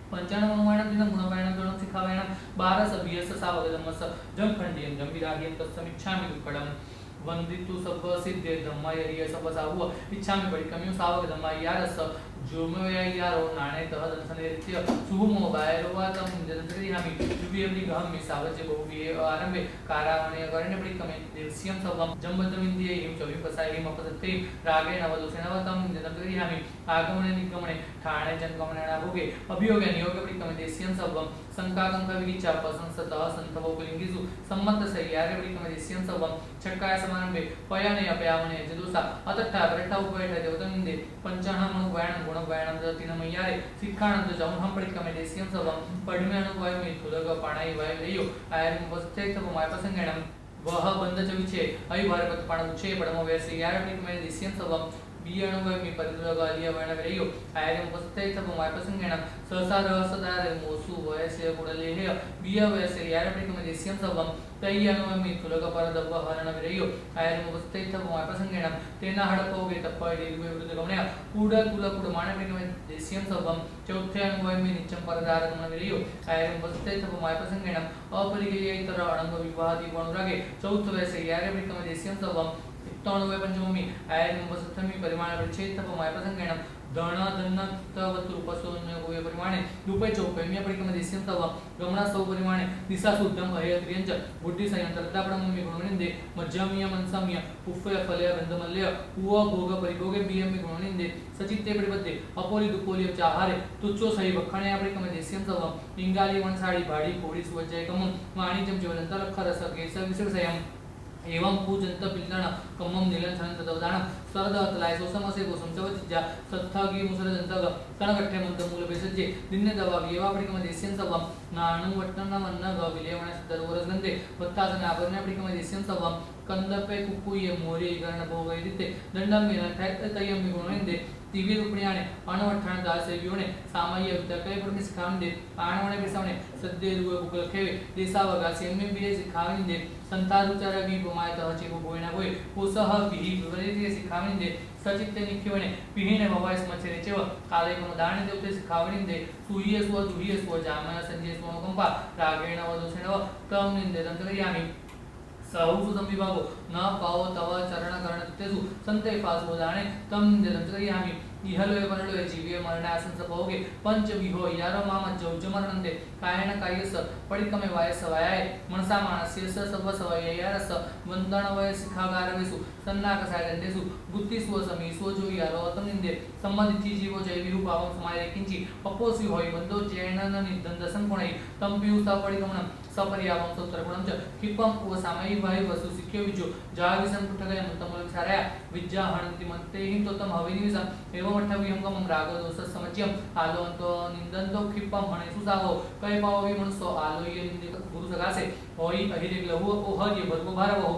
पंचाणं अनुमानं दिन गुणपायणं गणं सिखावयणं 12 सभ्यस सावगदमस जमखंडियं जंबिरागियं तत्समिच्छामि दुक्कडं वंदितु सब सिद्धे धम्मायरिय सब साहु इच्छामि पडिक्कम्यु सावगदमायारस जोमयायारो नाणे तह दर्शनेत्य सुभमो बायरोवातम जंत्रिहामि जुबियमि गहमि सावजे बहुविये आरंभे कारावणे करणे पडिक्कमे देवस्यं सवम जंबदमिंदिये हिम चवि पसायिम अपसत्ते रागे नवदोषेणवतम जंत्रिहामि आगमने निगमने ठाणे जंगमनेना भोगे अभियोगे नियोगे पडिक्कमे देस्यं सवम संकाकंक विगिचा पसंसतः संतवो कुलिंगिसु सम्मत सय्यारे पडिक्कमे देस्यं सवम छक्काय समारंभे पयाने अपयावने जदुसा अतट्ठा वरट्ठा उपयठ देवतमिंदे पंचाहम अनुवयण गुणवयणं जतिनमय्यारे सिक्खाणं जौनहं पडिक्कमे देस्यं सवम पडिमे अनुवयमे थुलग पाणाई वायु आयरं वस्तेत मायपसंगणं वह बंद चविचे अयि भारपत पाण उचे पडम वैसे यार पडिक्कमे देस्यं सवम बियणुवयमे परिदुलग अलिय वयणवेयो आयरं वस्तेत मायपसंगणं सहसा रहसदारे मोसु वयसे गुडलेह बिय वयसे यार पडिक्कमे देस्यं सवम तय्यनुवयमे थुलग परदव हरणवेयो आयरं वस्तेत मायपसंगणं तेना हडपोगे तप्पयि विवृतगमने कूड कुल कुड माणपडिक्कमे देस्यं सवम चौथे अनुवयमे नित्यं परदारगमनवेयो आयरं वस्तेत मायपसंगणं अपरिगयैतर अणंग विवाहादि अनुरागे चौथ वयसे यार पडिक्कमे देस्यं सवम तणुवे पंचमी आयरं वसतमी परिमाण परिच्छेद मायपसंगणं दण दन्न तवतुपसोन्य गोय परिमाणे रूपे चौपेम्य पडिक्कमे देस्यं सवम गमना सौ परिमाणे दिशा शुद्धं अयत्रियंच बुद्धि संयंत्रदापणमि गुणनिंदे मध्यमिय मनसम्य उफय फलय बंधमल्य उव भोग परिभोगे बियमि गुणनिंदे सचित्ते परिपद्ये अपोली दुपोली चाहारे तुच्छो सही बखणे पडिक्कमे देस्यं सवम इंगाली वनसाडी भाडी कोडी सुवजयकमं वाणिज्यं जीवनंत लखरस केस विसर्जयं एवं पूजंत पिल्लण कम्मं नीलंछनं तदवदानं सरदतलाय सोसमसे गोसंचवचिज्जा सत्थगी मुसरदंतग तणकट्ठे मंतमूल बेसज्जे दिन्ने दवा वियवा पडिक्कमे देस्यं सवम नाणु वट्टनमन्न ग विलेवण दरवरसगंधे वत्तासन आभरणे पडिक्कमे देस्यं सवम कंदपे कुकुये मोरे गर्ण भोगैदिते दंडं मेन तय्यं गुणनिंदे तिवी रूपण्याने अणवठण दासे विवणे सामय्य वितकय पुरनि सिखावणे आणवणे बिसवणे सद्दे रुवे बुकल खेवे देसावगा सेम्मे बिरे सिखावणे संतारुचार वि बुमायत हचे बोयना गोय पोसह विहि विवरिते सिखावणे सचित्ते निख्यवणे पिहिने भवाय स्मचरे चेव काले कोन दाणे देवते सिखावणे सुहिय स्व दुहिय स्व जामय संजय स्व कंपा रागेण वदोषेण तम निंदे दंतकरियामि सहु संविभागो न पावो तव चरण करणतेसु संते पासो दाणे तम निरंतरियामि इहलोय परलोय जीवे मरणे आसंस भोगे पंच विहो यारो माम जौज मरणंते कायन कायस पडिक्कमे वायस वायाय मनसा मानस्य स सब सवययारस वंदन वय सिखागारवेसु सन्नाक सायगंतेसु बुद्धि स्व समी स्व जो यारो अतनिंदे संबंधिति जीवो जय विरूपावं समाय किंची अपोसि होय बंदो जैनन निदंदसन कोणै तम पियुसा पडिक्कमनं सपर्यावं सोत्रगुणं च किपम व सामयि वाय वसु सिक्यो विजो जाविसं पुठगय मंतमूल सारया विद्या हणंति मत्ते हि तोतम हविनिविसं एवं अठ्ठवियंगमं राग दोष समज्यम आलोंतो निंदंतो खिप्पम हणेसु सागो कै पावि मनसो आलोय निंदिक गुरु सगासे होई अहिरे लहु ओहर्य भर्गो भारवो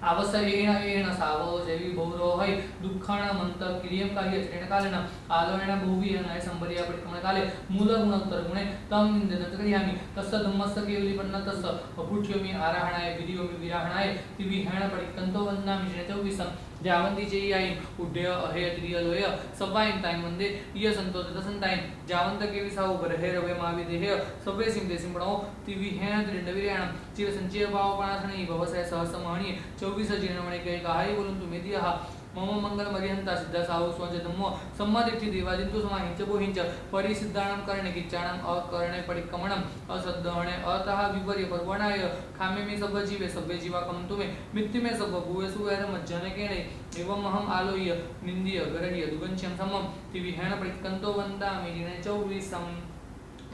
आवसयेण सावो जेवी भौरो है दुःखण मंत क्रियम कार्य चरेण कालेन आलोयण भूवि नय संबरिया पडिक्कमे काले मूल गुण उत्तर गुणे तम निंदनत करियामि तस्य धम्मस्य केवली पन्नतस्य अपुठ्योमि आराहणाय विरियोमि विराहणाय तिवि हेण पडिक्कंतो वन्नामि जनेचौविसं जावंती जेयाई उड्डय अहे त्रियलोय सवाइन टाइम वंदे इय संतो दसंताइन जावंत केवि साउ बरहे रवे मावि देह सबे सिंदे सिंपणो तिवि हेण त्रिंडविरयाणं चिर संचय भाव पाणासणी भवसय सहसमहणी 24 जीर्णमणे कै काहाय बोलंतु मेदियः मम मंगल मरिहंता सिद्धा साहु स्वज धम्मो सम्मादिति देवादिन्तु समाहिंच बोहिंच परिसिद्धाणं करणे किच्चाणं अकरणे पडिक्कमणं असद्धहणे अतः विपर्य पर्वणाय खामे मे सब जीवे सभ्य जीवा कमतु मे मित्ति मे सब भूवे सुवेर मज्जने केणे एवं अहम आलोय निंदिय गरणीय दुगंच्यं समम तिविहेण पडिक्कंतो वन्दामि जिने 24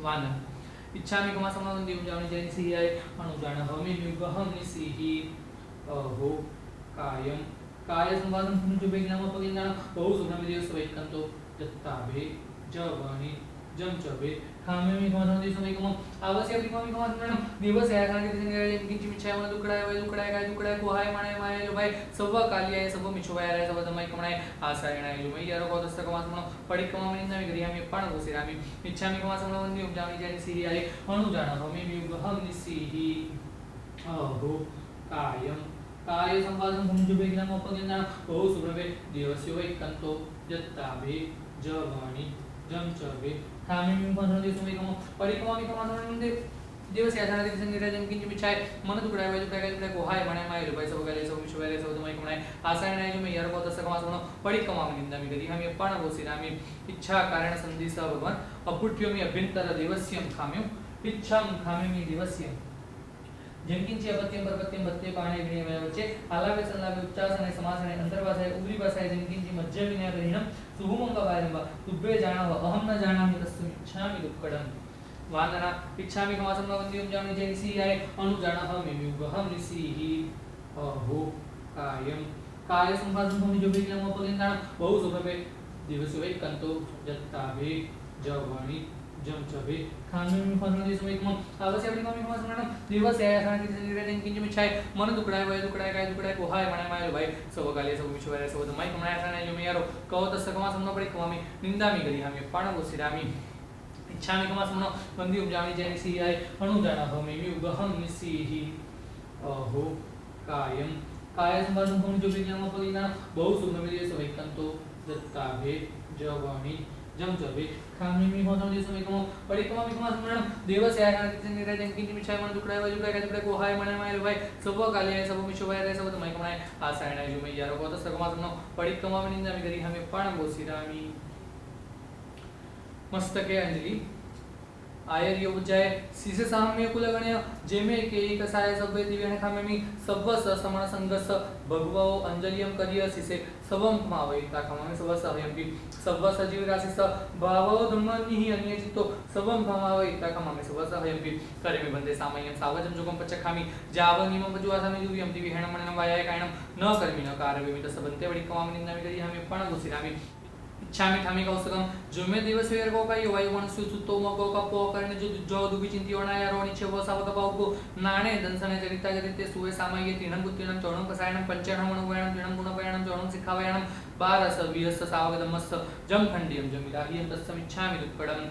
वान इच्छामि कमासमवन्ति उजामि जयसियाय अनुजानहमि युगहं निसिहि अहो कायं काय संवादं पुनजुबेज्ञामपगिन्नानं बहु सुब्रह्मदेवस्वैकन्तो दत्ताभे जवनि जम चबे खामेमि कमासमवन्ति समयकमं आवश्यकमिकमं कमासमनं दिवस है कारण के दिन किंच मिछाय मन दुकड़ाय वय दुकड़ाय काय दुकड़ाय कोहाय माने माय जो भाई सब कालियाय सब मिछवाय रे सब दमय कमणाय आसायणाय जो मय यारो कोदस्त कमासमनं पडिकमामनि नामि गरियामि पण गोसिरामि इच्छामि कमासमवन्ति उपजामि जयसिहि आय अनुजानहमि युगहं निसिहि अहो कायं काय संवादं पुनजुबेज्ञामपगिन्नानं बहु सुब्रह्मे देवस्य वैकन्तो दत्ताभे जवनि जम चबे खामेमि कमासमवन्ति समयकमं पडिकमामि कमासमनं दिवस या जाना दिवस निराजन किंच मिछाय मन दुकड़ाय वय दुकड़ाय दुकड़ाय कोहाय माने माय रुपय सब गले सब विश्वले सब दमय कमणाय आसायणाय जो मैं यार को दस कमासमनं पडिकमामि निंदामि गरियामि पण गोसिरामि इच्छा कारण संधि स भगवान अपुट्योमि अभ्यंतर दिवस्यं खाम्यं इच्छां खामेमि दिवस्यं जेमकिंची अपत्यं परपत्यं भत्ते पाणे विनय वच्चे आलावे सल्लावे उच्चासने समासने अंतर्वासाय उग्री भाषाय जेमकिंची मज्ज विनय गरिणं सुहुमंग वायंब तुब्बे जानाव अहं न जानामि तस्मिच्छामि दुक्कडं वांदना इच्छामि कमासमवन्ति उपजामि जयसियाय अनुजानहमि युगहं निसिहि अहो कायं काय संवादं पुनजुबेज्ञामपगिन्नानं बहु सुब्रह्मे दिवस्य वैकन्तो दत्ताभे जवनि जम चबे खामेमि कमासमवन्ति समयकमं आवश्यकमिकमं कमासमनं दिवस है कारण के दिन निराजन किंच मिछाय मन दुकड़ाय वय दुकड़ाय काय दुकड़ाय कोहाय माने माय भाई सब काले सब विश्वले सब दमय कमणाय आसायणाय जो मैं यारो कवतस्य कमासमनं पडिकमामि निंदामि गरियामि पण गोसिरामि इच्छामि कमासमवन्ति उपजामि जयसियाय अनुजानहमि युगहं निसिहि अहो कायं काय संवादं पुनजुबेज्ञामपगिन्नानं बहु सुब्रह्मे देवस्य वैकन्तो दत्ताभे जवनि जम चबे खामेमि कमासमवन्ति समयकमं पडिकमामि कमासमनं देवस्य या कारण के दिन निराजन किंच मिछाय मन दुकड़ाय वय दुकड़ाय काय दुकड़ाय कोहाय माने माय भाई सब कालियाय सब मिछवाय रे सब दमय कमणाय आसायणाय जो मैं यारो को दस कमासमनं पडिकमामि निंदामि गरियामि पण गोसिरामि मस्तके अंजलि आयर योजाय सीसे साम्य कुलगण्य जेमे के कसाय सभ्य दिव्याने खामेमि सब्बस समण संगस भगवो अंजलियम करिय सीसे सबम मावै ताखमामि सबस हयंपि सब्ब सजीव राशिस भावो धम्मनिहि अन्य चित्तो सबम मावै ताखमामि सबस हयंपि करेमि बंदे सामय्यं सावजं जुगं पचखामि जावनिमं पजुवासामि दुव्यं दिविहणं मननं वायाय कायनं न कर्मि न कारवेमि तस्सबन्ते वडिकमामि निन्दामि गरियामि पण गोसिरामि इच्छामि ठामि कौसकम जो मैं दिवस वेर को का युवा युवन सुतो मको का पो करने जो दुबी चिंती वना या रोणी छे वो सावक पाउको नाणे दंसने चरिता चरिते सुवे सामय्य तीनम गुत्तिनम चौणम कसायनम पंचणम मणुवयणम तीनम गुणवयणम चौणम सिखावयणम 12 20 सावक दमस्स जम खंडियम जमिराहियम तस्समिच्छामि दुक्कडम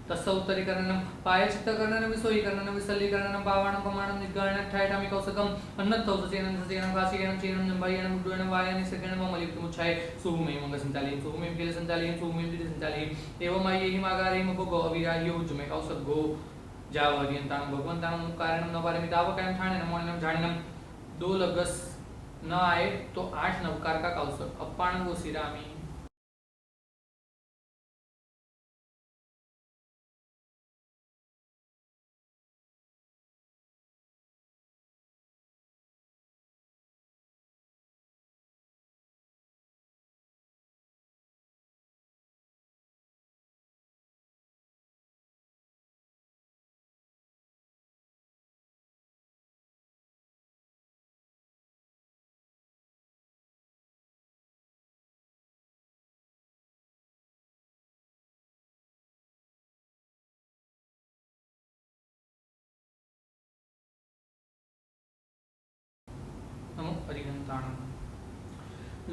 तस्य उत्तरीकरणं पायचित्तकरणं विसोयीकरणं विसल्लीकरणं पावाणं पमाणं निग्गाणं ठायठामि कौसकम् अन्नत्थौसचेनं सचेनं काशीयनं चेनं जम्भायनं मुड्डुयनं वायानि सगणं ममलिप्तमुच्छाय सुभूमि मंगसंचालयं सुभूमिं केलसंचालयं सुभूमिं दिसंचालयं एवमय्येहि मागारेहि मपगो अविराह्यो जुमे कौसगो जावरियन्तां भगवन्तां कारणं न पारमि तावकायं ठाणेनं मोणनं झाणिनं 2 लगस न आए तो 8 नवकार का कौसक अप्पाण गोसिरामि नमो हरिहंताणं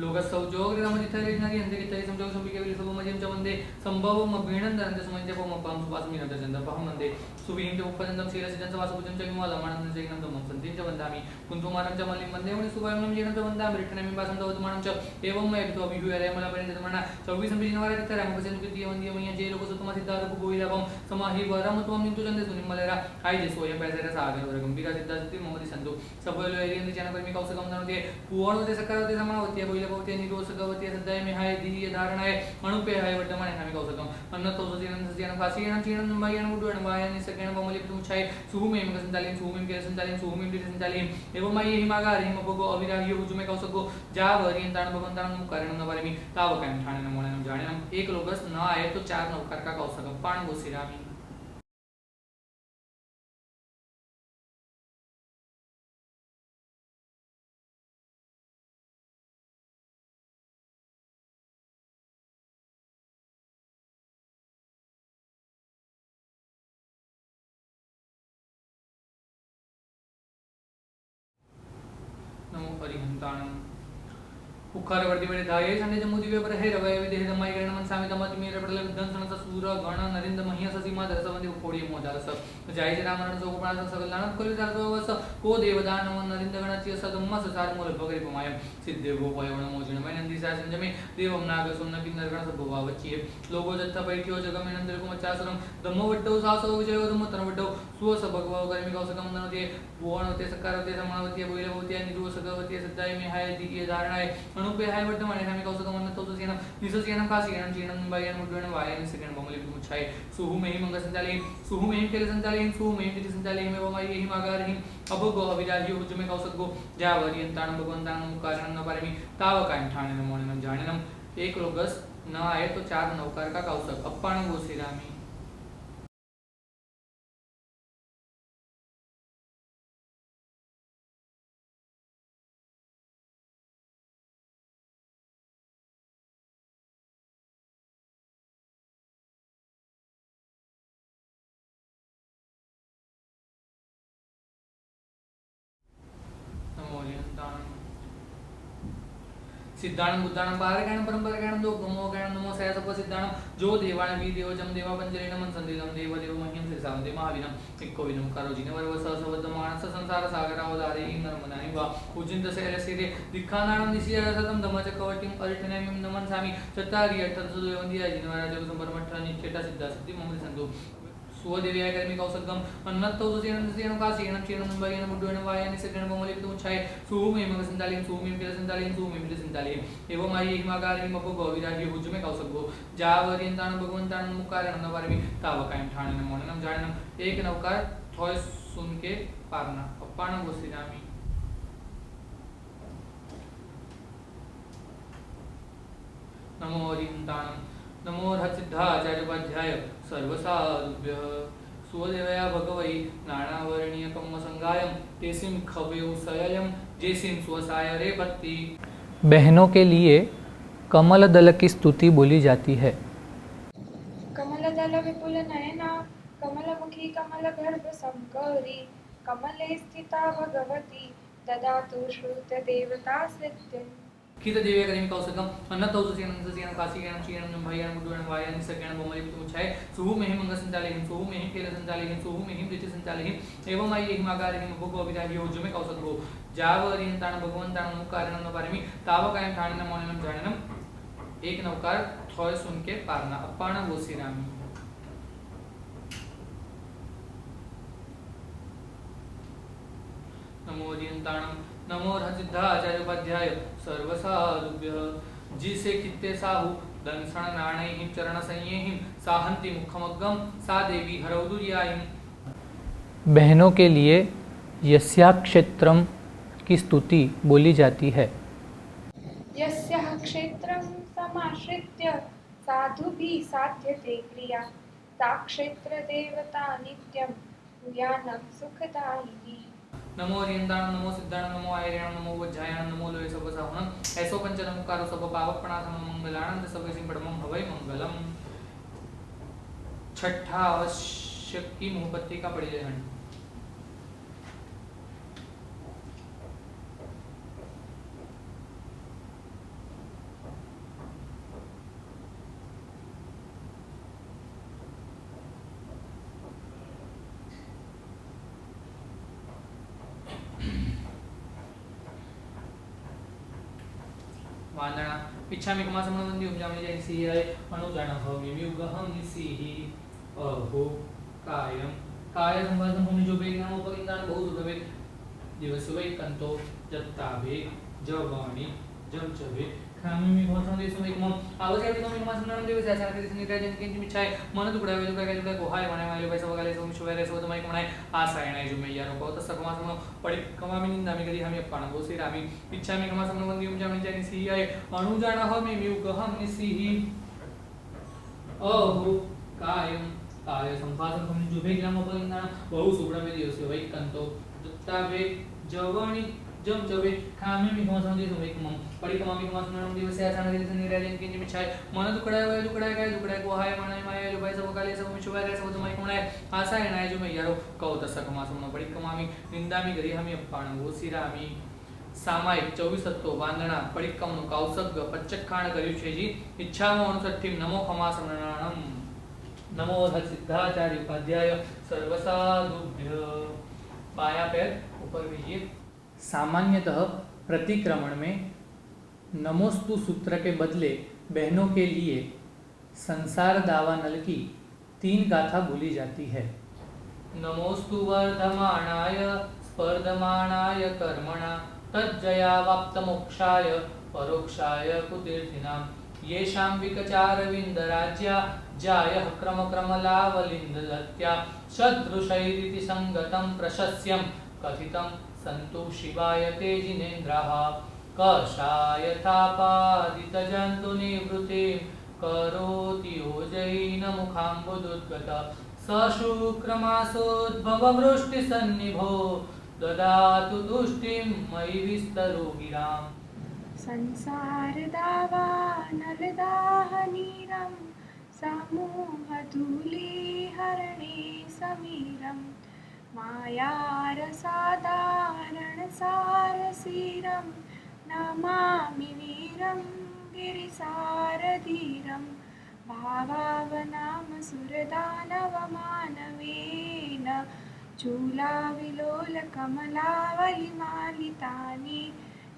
लोकसौजोग रमजितरे नरि हंते कितरि संजोग संबिके विल सब मजिम चवंदे संभवम अभिनंदनते सुमंजे पम पम सुवासमि नंद चंद पहम नंदे सुविहिंते उपपदंदम सीरस जन वासुजम च विमल मानंद जैनम दमम संतिं च वंदामि कुंतुमारं च मलिं वंदे मुनि सुभयं जेनं च वंदामि रिठनेमि पासं दवतमानं च एवं मैं तो अभिहुय रे मला परिणत मना 24 संबिजिनवारे तिथरे मुकसे नुकिति वंदिय मय जे लोक सुतमा सिद्धार्थ गोविलपम समाहि वरम तुम निंतु चंदे सुनिमलेरा आय जे सोयम पैसेरा सागर वर गंभीरा सिद्धार्थ मोमदि संतु सबलो एरियन चैनल पर मी कौसकम ननते पुवणते सकरवते समावते गोविलपवते निरोस गवते सदाय में हाय दी धारणाय अणुपे हाय वर्तमाने हामी कौसकम अन्नतो सजीनं सजीनं काशीनं चीनं मयनं मुडुनं वायानि सकेनं पमलिप्तुमुच्छाय सुहुमें मगसंचालिं सुहुमें केलसंचालिं सुहुमें दिसंचालिं एवं मय्ये हिमागारिं मपगो अविराह्यो हुजुमे कौसको जावरियंताण भगवंतानं मुकारणं न पारमि तावकायं ठाणेनं मोणेनं जाणेनं एक लोगस न आए तो 4 नवकार का कौसक पाण गोसिरामि अरिहंताणम् उखारवर्ती बड़े धाये संडे जमुदी वे पर है रवै विदेह दमाई गण मन सामी दमत मेरे पड़ल विध्वंसन सूर गण नरेंद्र महिया ससीमा दरस वंदे कोड़ी मोजाल सब जय जय राम रण जो प्राण सकल लानत कुल विचार वस को देवदान मन नरेंद्र गण चिय सदम ससार मूल भगरि पमाय सिद्धे गो पयवण मोजन मैं नंदी सा संजमे देवम नाग सुमन किन्नर गण सब भवावचिए लोगो जत्था बैठियो जग में नंदर को मचासरम दम्मो वड्डो सासो विजयो दम तन वड्डो सुव स भगवा गर्मी कौस गमन ते वोण ते सकारवते समावती बोइलवती निरु सगवती सदाय में हाय दिए धारणाय अनुपे हाय वर्तमाने हमें कौस गमन तो सेना निससेना कासीना चीनम बायन मुडवन वायन सेकंड बमले मुछाय सुहु में ही मंग संचाले सुहु में ही केले संचाले सुहु में ही संचाले में वमाई यही मागार ही अब गो अविराजी हुज में कौस गो जावरियंतान भगवंतान कारण न परमी ताव कायम ठाणे मोणनम जाणनम एक लोगस न आए तो चार नौकार का कौसक अप्पाण गो श्रीरामी सिद्धाणं बुद्धाणं पारगाणं परंपरागाणं दो गमो गाणं नमो सया सब सिद्धाणं जो देवाण वी देव जम देवा पंचरेण मन संदेदम देव देव मह्यम श्रीसाम दे महाविनम इक्को विनम कारो जिने वर वस सवद मानस संसार सागरावदारे नर्मदानि वा उजिंद सेल सिरे दिखानाणं दिसिया सतम धमच कवटिम अरिटनेमिम नमन सामी चतारी अठन सुदयवंदिया जिनवारा जग संपरमठ्ठ नित्यटा सिद्धा सिद्धि मंगल संतो सुवदेव्याय कर्मी कौसगम अन्नत्तो सुसेनं सुसेनं कासीनं चीनं बायन मुडवन वायन सेकंड बमले तो छाय सुमे मग संतालिन सुमे पिल संतालिन सुमे पिल संतालिन एवं माई हिमागारी मपो गोविराजी हुज में कौसगो जावरियंतान भगवंतान मुकारण नवरमी ताव कायम ठाणन मोणनम जाणनम एक नवकार थोय सुन के पारना अप्पाण गो श्रीरामी नमो हरिहंताणम नमो हरसिद्धाचार्योपाध्याय सर्वसाधुभ्यः सुवदेवया भगवै नानावर्णीय कम्मसंगायम तेसिम खवेउ सययम जेसिम स्वसाय रे बत्ती। बहनों के लिए कमल दल की स्तुति बोली जाती है। कमल दल विपुल नयना कमलमुखी कमल गर्भ संकरी कमले स्थिता भगवती ददातु श्रुत देवता सिद्धिं। कित देवे करीम कौसकम अन्नतो सुसेनं सुसेनं कासीनं चीनं भयन मुडवन वायन सकेन बमले तो छाय सुहु में ही मंग संचाले सुहु में ही केल संचाले सुहु में ही दिति संचाले एवं आई एक मागार ही भगो विदागी हो जो में कौसक हो जावरियंतान भगवंतान मुकारणं न परमी ताव कायम ठाणन मोणनम जाणनम एक नवकार थोय सुन के पारना अप्पाण गो श्रीरामी नमो हरिहंताणम नमो हरसिद्धाचार्योपाध्याय सर्वसाधुभ्यः जिसे कित्ते साहु दंसण नाणैहिं चरण संयेहिं साहंति मुखमग्गम सा देवी हरौदुर्याहिं। बहनों के लिए यस्याः क्षेत्रम की स्तुति बोली जाती है। यस्याः क्षेत्रं समाश्रित्य साधुभिः साध्यते क्रिया सा क्षेत्र देवता नित्यं ज्ञानं सुखदायिनी। नमो हरिहंताणं नमो सिद्धाणं नमो आयर्याणं नमो वज्रायाणं नमो लोये सवसाहुणं ऐसो पंचनमुकारो सब पावकपणासनं मंगलानंद सबैसिं परमं भवै मंगलम। छठा आवश्यक की मुहबत्ती का परिजन। वांदना इच्छामि कमासमनवन्ति उपजामि जयसिहाय अनुजानः मिम्युगहं निसिहि अहो कायं काय संवादं होमि जो बेगनाम उपगिंदान बहु सुगवे दिवसवै कंतो जत्ताभे जवाणी जमचवे खामिमि भवसं देशवै कमं आवश्यकं कमं कमासमनवन्ति दिवस आचार के नित्य जन के मिच्छाय मन दुकड़ा वे दुकड़ा के गोहाय मने माले पैसा वगाले सो मिशवेरे सो तमय कमनाय आसायनाय जो मैं यारो को तस कमासमनो पड़ी कमामि निंदामि करी हमें अप्पाण गो श्रीरामी इच्छामि कमासमनवन्ति उपजामि जयसिहाय अनुजानः मिम्युगहं निसिहि अहो कायं काय संवादं होमि जो बेगनाम उपगिंदान बहु सुगवे दिवसवै कंतो जत्ताभे जवाणी जम जबे खामे मी कमासम दे समय कम पड़ी कमामी कमासम दिवस से आसान दिन से निराजन के मिछाय मन दुकड़ा काय दुकड़ा को हाय माने माय जो भाई सब काले सब मिछुवा रे सब तुम्हारी कोणाय आशा है जो मैं यारो कौ दस कमासम न पड़ी कमामी निंदा मी गरी हमें अप्पाण गो श्रीरामी સામાયિક 24 સત્તો વાંદણા પડિક્કમનું કૌસગ્ગ પચ્ચખાણ કર્યું છે જી ઈચ્છામાં 59 નમો ખમાસમરણમ नमो सिद्धाचार्य उपाध्याय सर्वसाधुभ्य। बायां पैर ऊपर भेजिए। सामान्यतः प्रतिक्रमण में नमोस्तु सूत्र के बदले बहनों के लिए संसार दावानल की 3 गाथा बोली जाती है। नमोस्तु वर्धमानाय स्पर्धमानाय कर्मणा तज्जयावाप्तमोक्षाय परोक्षाय कुतीर्थिनां येषां विकचारविन्दराज्या जायः क्रमक्रमलावलिन्दलत्या सदृशैरिति संगतं प्रशस्यं कथितं सन्तु शिवाय ते जिनेन्द्राः कषायथापादितजन्तुनिवृत्तिं करोति योजैनमुखाम्बुदुद्गत सशुक्रमासोद्भववृष्टिसन्निभो ददातु तुष्टिं मयि विस्तरो गिराम्। संसारदावानलदाहनीरं समूहधूलिहरणे समीरं मायारसादारणसारसीरं नमामि वीरं गिरिसारधीरं भावावनाम सुरदानवमानवेन चूलाविलोलकमलावलिमालितानि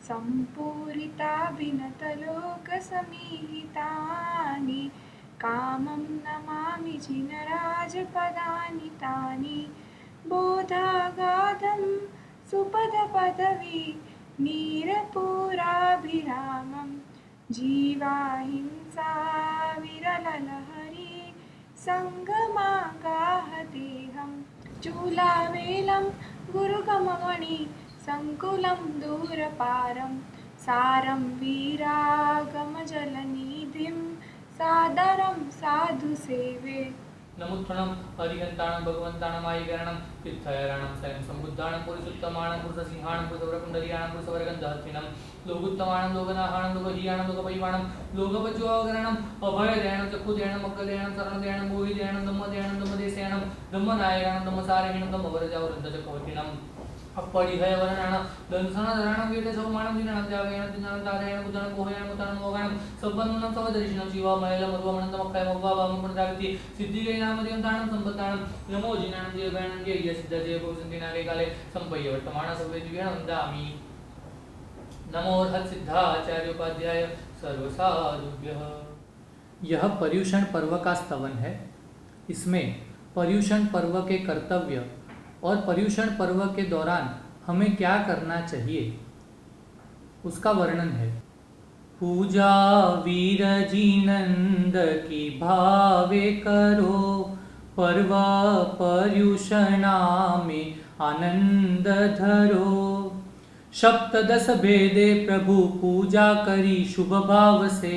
सम्पूरिताभिनतलोकसमीहितानि कामं नमामि जिनराजपदानि तानि बोधागाधं सुपदपदवी नीरपुराभिरामं जीवाहिंसा विरललहरी सङ्गमागाहदेहं चूलावेलं गुरुगममणि संकुलं दूरपारं सारं वीरागमजलनिधिं सादरं साधु सेवे। नमुत्थणं हरिहन्ताणं भगवन्ताणं आयिकरणं तीर्थयारणं स्वयं सम्बुद्धाणं पुरुषोत्तमाणं पुरुषसिंहाणं पुरुषवरकुण्डलीयाणं पुरुषवरगन्धहस्तिनं लोकोत्तमाणं लोकनाहाणं लोकहीयाणं लोकपरिवाणं लोकपज्वाकरणं अभयदयाणं चक्षुदयाणं मग्गदयाणं शरणदयाणं मोहिदयाणं धम्मदयाणं धम्मदेशयाणं धम्मनायकाणं धम्मसारहिणं धम्मवरजावृद्धचक्रवर्तिनं अपरिहय वर्णानं दंसनधराणं वीरसौमाणं दिनानं त्यागयाणं दिनानं तारयाणं बुधानं मोहयाणं मुतानं मोगाणं सब्बन्नं सवदर्शिनं शिवामयलं मधुवमनन्तमक्षयमग्वाभावमुपदागति सिद्धिगैनामदिं ताणं सम्पत्ताणं नमोजिनानं जयगाणं जय सिद्धजय भूषन्तिनाले काले सम्पय्य वर्तमानं सर्वेद्विगणं वन्दामि। नमो सिद्धाचार्योपाध्याय सर्वसाधुभ्यः। यह पर्युषण पर्व का स्तवन है। इसमें पर्युषण पर्व के कर्तव्य और पर्युषण पर्व के दौरान हमें क्या करना चाहिए उसका वर्णन है। पूजा वीर जी नंद की भावे करो पर्व पर्युषणा में आनंद धरो। सप्तदश भेदे प्रभु पूजा करी शुभ भाव से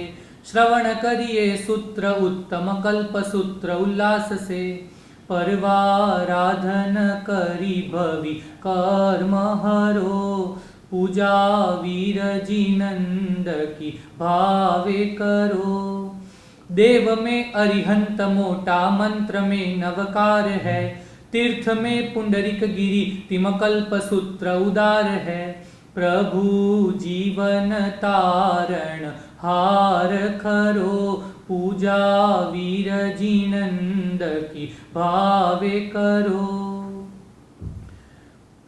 श्रवण करिए सूत्र उत्तम कल्प सूत्र उल्लास से परवाराधन करी भवि कर्म हरो। पूजा वीर जी नंद की भावे करो। देव में अरिहंत मोटा मंत्र में नवकार है। तीर्थ में पुंडरिक गिरी तिमकल्प सूत्र उदार है। प्रभु जीवन तारण हार खरो। पूजा वीर जी नंद की भावे करो।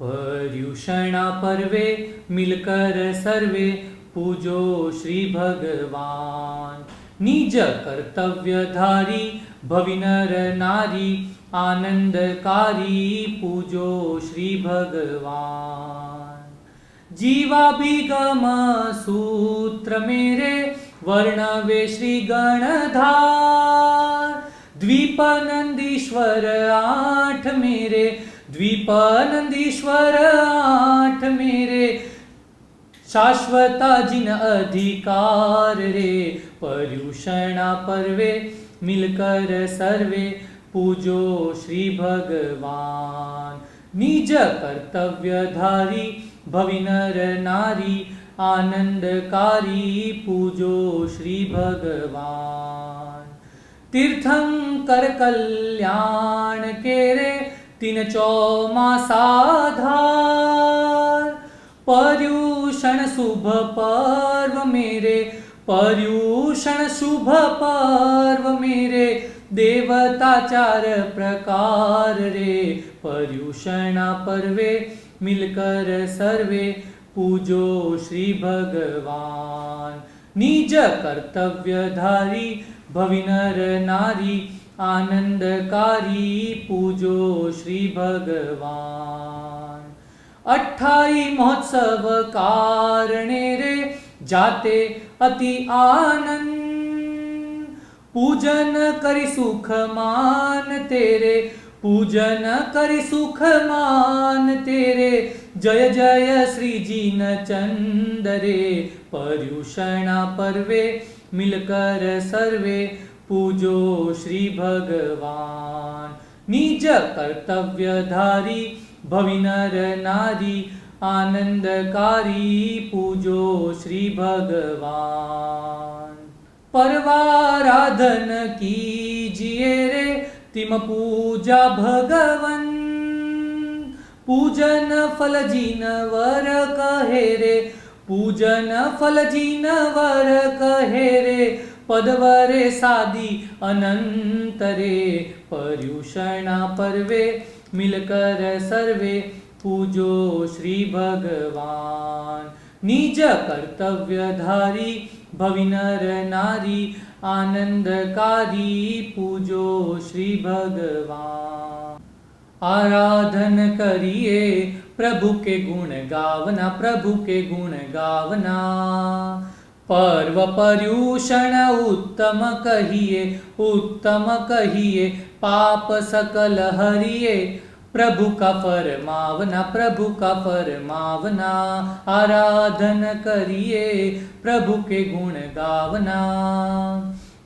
पर्युषणा पर्वे मिलकर सर्वे पूजो श्री भगवान। निज कर्तव्यधारी भविनर नारी आनंदकारी पूजो श्री भगवान। जीवाभिगम सूत्र मेरे वर्णवे श्री गणधार। द्वीपनंदीश्वर आठ मेरे द्वीपनंदीश्वर आठ मेरे शाश्वता जिन अधिकार रे। पर्युषणा पर्वे मिलकर सर्वे पूजो श्री भगवान। निज कर्तव्यधारी भविनर नारी आनंदकारी पूजो श्री भगवान। तीर्थंकर कल्याण केरे तीन चौमासाधार। पर्युषण पर्यूषण शुभ पर्व मेरे, पर्यूषण शुभ पर्व मेरे, देवता चार प्रकार रे। पर्यूषणा पर्वे मिलकर सर्वे पूजो श्री भगवान। निज कर्तव्यधारी भवि नर नारी, आनंदकारी पूजो श्री भगवान। 28 महोत्सव कारणे रे, जाते अति आनंद, पूजन करि सुख मान तेरे, पूजन करि सुख मान तेरे, जय जय श्री जीन चंद रे। पर्यूषणा पर्वे मिलकर सर्वे पूजो श्री भगवान। निज कर्तव्यधारी भवि नर नारी, आनंदकारी पूजो श्री भगवान। परवाराधन कीजिए रे, तिम पूजा भगवन, पूजन फल जीन वर कहे रे, पूजन फल जीन वर कहे रे, पदवरे सादी अनंत रे। पर्यूषणा पर्वे मिलकर सर्वे पूजो श्री भगवान। निज कर्तव्यधारी भवि नर नारी, आनंदकारी पूजो श्री भगवान। आराधन करिए प्रभु के गुण गावना, प्रभु के गुण गावना। पर्व पर्यूषण उत्तम कहिए, उत्तम कहिए, पाप सकल हरिए, प्रभु का फरमावना, प्रभु का फरमावना। आराधन करिए प्रभु के गुण गावना।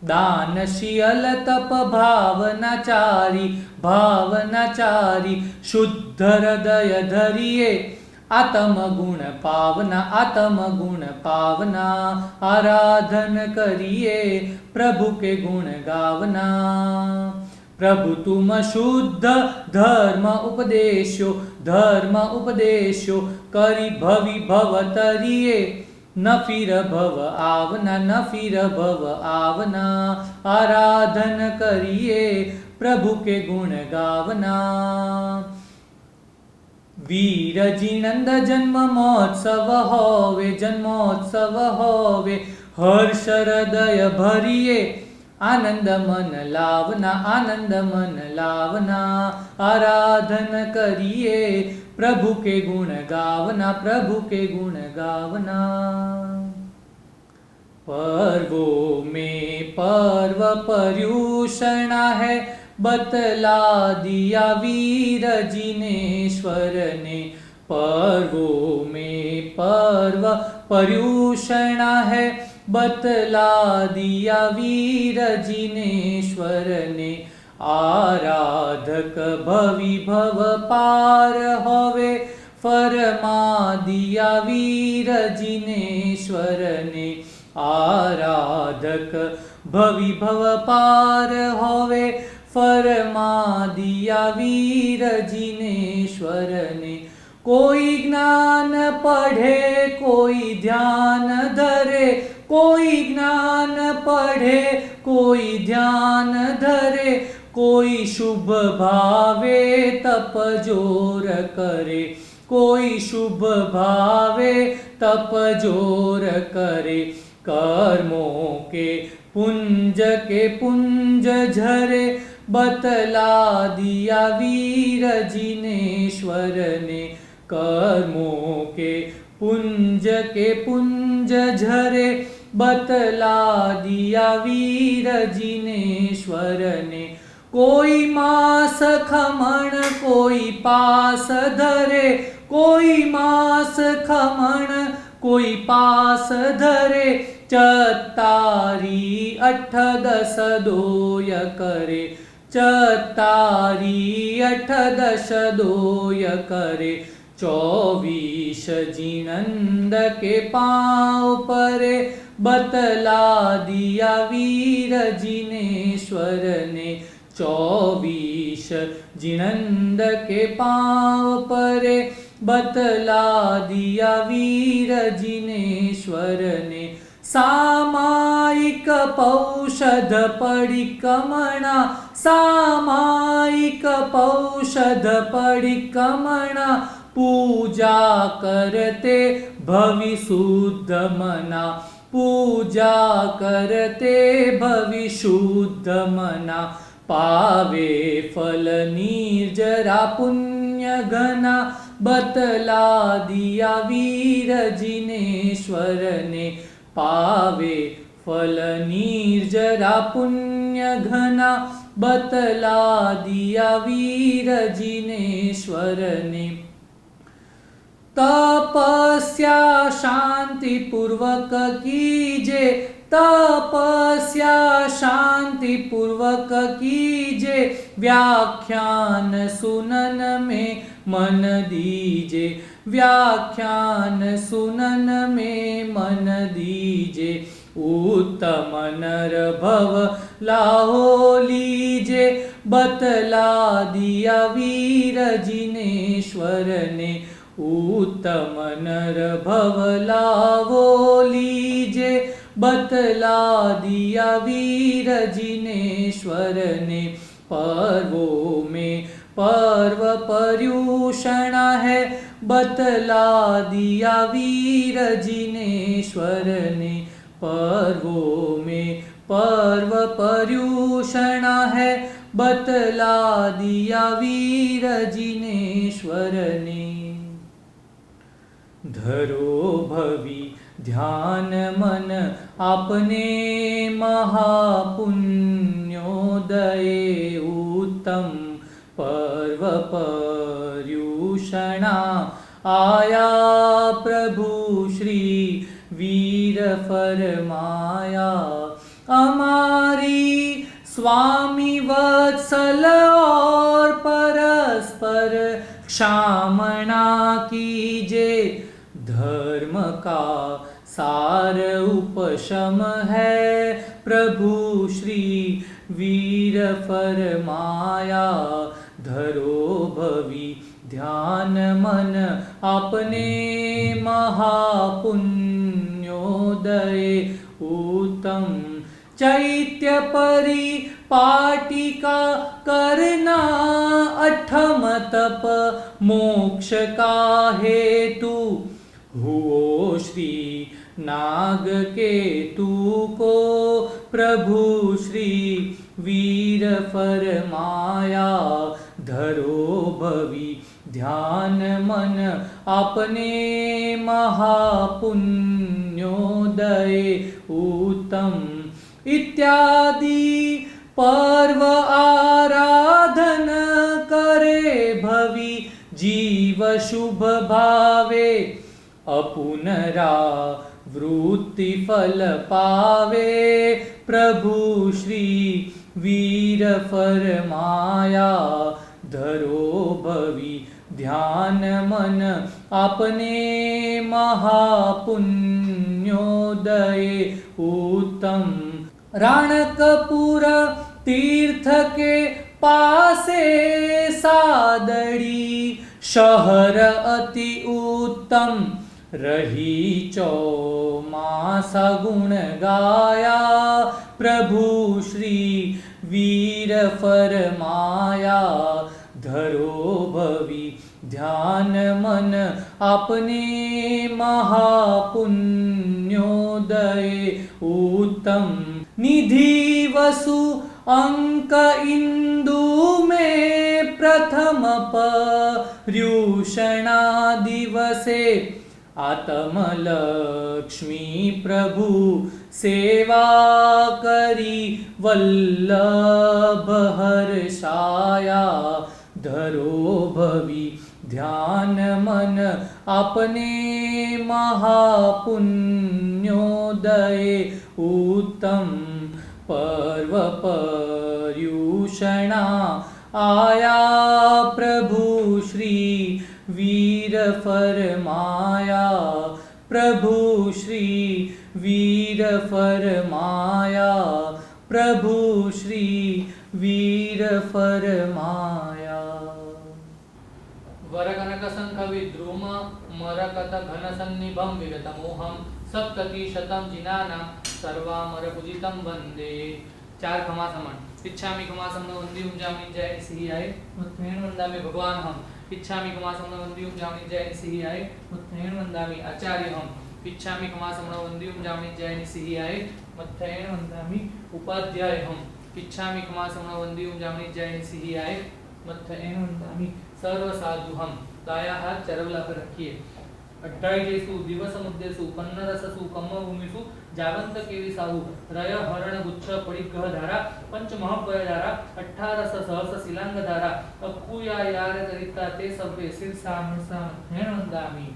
दानशील तप भावनाचारी, भावनाचारी, शुद्ध हृदय धरिए, आत्म गुण पावना, आत्म गुण पावना। आराधन करिए प्रभु के गुण गावना। प्रभु तुम शुद्ध धर्म उपदेशो, धर्म उपदेशो, करि भवि भव तरिए, न फिर भव आवना, न फिर भव आवना। आराधन करिए प्रभु के गुण गावना। वीर जिनंद जन्म महोत्सव होवे, जन्मोत्सव होवे, हर्ष हृदय भरिए, आनंद मन लावना, आनंद मन लावना। आराधन करिए प्रभु के गुण गावना, प्रभु के गुण गावना। पर्वों में पर्व पर्यूषणा है, बतला दिया वीर जिनेश्वर ने। पर्वों में पर्व पर्यूषणा है, बतला दिया वीर जिनेश्वर ने। आराधक भवि भव पार होवे, फरमा दिया वीर जिनेश्वर ने। आराधक भवि भव पार होवे, फरमा दिया वीर जिनेश्वर ने। कोई ज्ञान पढ़े कोई ध्यान धरे, कोई ज्ञान पढ़े कोई ध्यान धरे, कोई शुभ भावे तप जोर करे, कोई शुभ भावे तप जोर करे। कर्मों के पुंज झरे, बतला दिया वीर जिनेश्वर ने। कर्मों के पुंज झरे, बतला दिया वीर जिनेश्वर ने। कोई मास खमण कोई पास धरे, कोई मास खमण कोई पास धरे, चत्तारी 8 10 दोय करे, चत्तारी 8 10 दोय करे। 24 जिनंद के पाँव परे, बतला दिया वीर जिनेश्वर ने। 24 जिनंद के पाँव परे, बतला दिया वीर जिनेश्वर ने। सामायिक पौषध परिक्रमणा, सामायिक पौषध परिक्रमणा, पूजा करते भवि शुद्ध मना, पूजा करते भवि शुद्ध मना। पावे फल निर्जरा पुण्य घना, बतला दिया वीर जिनेश्वर ने। पावे फल निर्जरा पुण्य घना, बतला दिया वीर जिनेश्वर ने। तपस्या शांति पूर्वक कीजे, तपस्या शांति पूर्वक कीजे, व्याख्यान सुनन में मन दीजे, व्याख्यान सुनन में मन दीजे। उत्तम नर भव लाहो लीजे, बतला दिया वीर जिनेश्वर ने। उत्तम नर भव लाहो लीजे, बतला दिया वीर जिनेश्वर ने। पर्वों में पर्व पर्यूषण है, बतला दिया वीर जिनेश्वर ने। पर्वों में पर्व पर्यूषण है, बतला दिया वीर जिनेश्वर ने। धरो भवि ध्यान मन अपने महापुण्योदये, उत्तम पर्व पर्यूषणा आया प्रभु श्री वीर फरमाया। हमारी स्वामी वत्सल और परस्पर क्षामना कीजे, धर्म का सार उपशम है प्रभु श्री वीर फरमाया। धरो भवि ध्यान मन अपने महापुण्योदये, उत्तम चैत्य परिपाटिका करना, अठम तप मोक्ष का हेतु। हुओ श्री नाग केतु को प्रभु श्री वीर फरमाया। धरो भवि ध्यान मन अपने महापुण्योदये, उत्तम इत्यादि पर्व आराधन करे भवि जीव शुभ भावे। अपुनरा वृत्ति फल पावे प्रभु श्री वीर फरमाया। धरो भवि ध्यान मन अपने महापुण्योदये, उत्तम राणकपुर तीर्थ के पासे सादड़ी शहर अति उत्तम। रही चौमासा गुण गाया प्रभु श्री वीर फरमाया। धरो भवि ध्यान मन अपने महापुण्योदये, उत्तम निधि वसु अंक इंदु में प्रथम पर्यूषणा दिवसे। आत्मलक्ष्मी प्रभु सेवा करी वल्लभ हर्षाया। धरो भवि ध्यान मन अपने महापुण्योदये, उत्तम पर्व पर्यूषणा आया प्रभु श्री वीर फरमाया। प्रभु श्री वीर फरमाया। प्रभु श्री वीर फरमाया। वरकनक शंख विद्रुम मरकत घन सन्निभं विगत मोहम सप्ततिशतं जिनानां सर्वामरपूजितं वन्दे। 4 खमा समान। इच्छामि खमा समन वंदी जामनी जय सिहि आए मुत्थेन वंदामि भगवान हम। इच्छामि खमा समन वंदी जामनी जय सिहि आए मुत्थेन वंदामि आचार्य हम। इच्छामि खमा समन वंदी जामनी जय सिहि आए मुत्थेन वंदामि उपाध्याय हम। इच्छामि खमा समन वंदी जामनी जय सिहि आए मुत्थेन वंदामि सर्व साधु हम। दाया हाथ चरवला पर रखिए। 28 दिवस मुद्देसु पन्नरससु कम्मभूमिषु जावंत केवी साहु रय हरण गुच्छ परिग्रह धारा पंच महापय धारा 18 सहस शिलांग धारा अक्कुया यार करिता ते सभे सिरसा मनसा हेण वंदामि।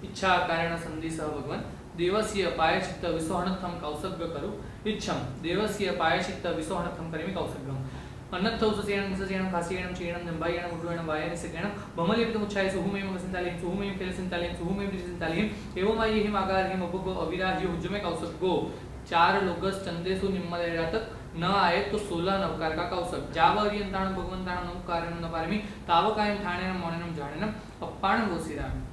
इच्छा कारण संधि सह भगवान देवस्य पायचित्त विसोहनथम कौसग्य करू। इच्छम देवस्य पायचित्त विसोहनथम करिमि कौसग्यम। अन्नत्थौ सुसेणं निससेणं खासेणं चेणं जंबायणं उड्डयणं वायनिसगणं भमलेपितमुच्छाय सुहुमेव मसिंतालिं सुहुमेव केलसिंतालिं सुहुमेव दिसिंतालिं एवमायिहिम आगारहिम अपुगो अविराह्य हुज्जमे कौसग्गो। 4 लोगस चंदेसु निम्मलेरा तक न आए तो 16 नवकार का कौसक। जावरियंताण भगवंताण नमकारणं न पारमि तावकायं ठाणेनं मोणेनं जाणेनं अप्पाणं गोसिरामि।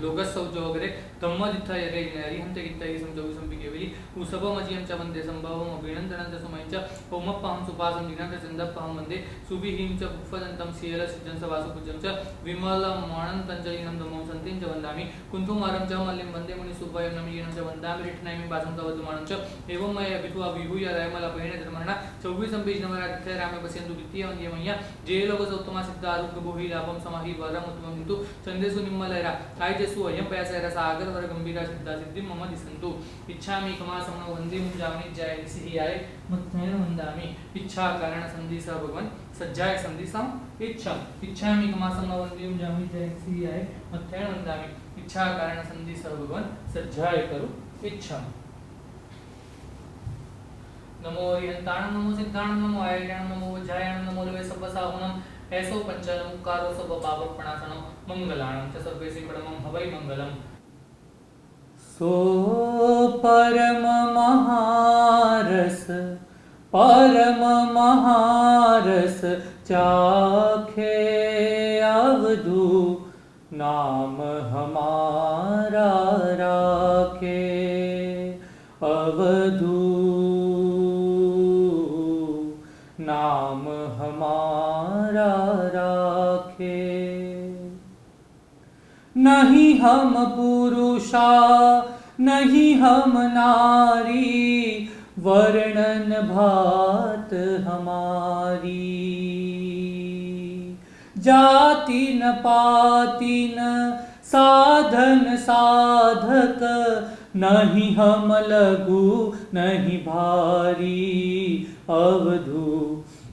लोकसौच वगैरे धम्मदित्था यगैने हरिहंत गित्ताई समजविसं बिगेवली उसभमजियं च वन्दे संभवम अभिनंदनं च सुमयं च ओमप्पहं सुपासं जिनाथ चन्दप्पहं वन्दे सुभिहिं च उपफदन्तं सियल सिद्धं च वासुपूज्यं च विमलमणन्तञ्जलिनं धम्मं सन्तिं च वन्दामि कुन्तुमारं च मल्लिं वन्दे मुनिसुभयं नमीयनं च वन्दामि रिठ्नैमिं वासं च वद्धमानं च एवं मया विठुआ विभूय रायमलपेण धर्मणा 24 बीज नवरात्रि रामे पश्यन्तु द्वितीय वन्दे मय्या जे लोकसोत्तमा सिद्ध आरोग्य भोहि लाभं समाहि वरम उत्तमं हिंदु चंदेसु निम्मलैरा कायजेसु अयं पयासैरा सागर वर गंभीरा सिद्धा सिद्धि मम दिसन्तु। इच्छामि खमा समनो वन्दे जामनि जय सिहि आए मुत्थेन वन्दामि। इच्छा कारण संधि सह भगवान सज्जाय संधि सम इच्छा। इच्छामि खमा समनो वन्दे जामनि जय सिहि आए मुत्थेन वन्दामि। इच्छा कारण संधि सह भगवान सज्जाय करू इच्छा। नमो हरिहंताणं नमो सिद्धाणं नमो आयर्याणं नमो वज्रायाणं नमो लवे सब्बसाहुणं ऐसो पंचनमुक्कारो सब पावपणासनो मंगलाणं च सर्वेषु परमं हवै मंगलम्। सो परम महारस चाखे अवधू नाम हमारा राखे अवधू नाम हमारा राखे। नहीं हम पुरुषा नहीं हम नारी वर्णन भात हमारी जाति न पाति न साधन साधक नहीं हम लघु नहीं भारी अवधू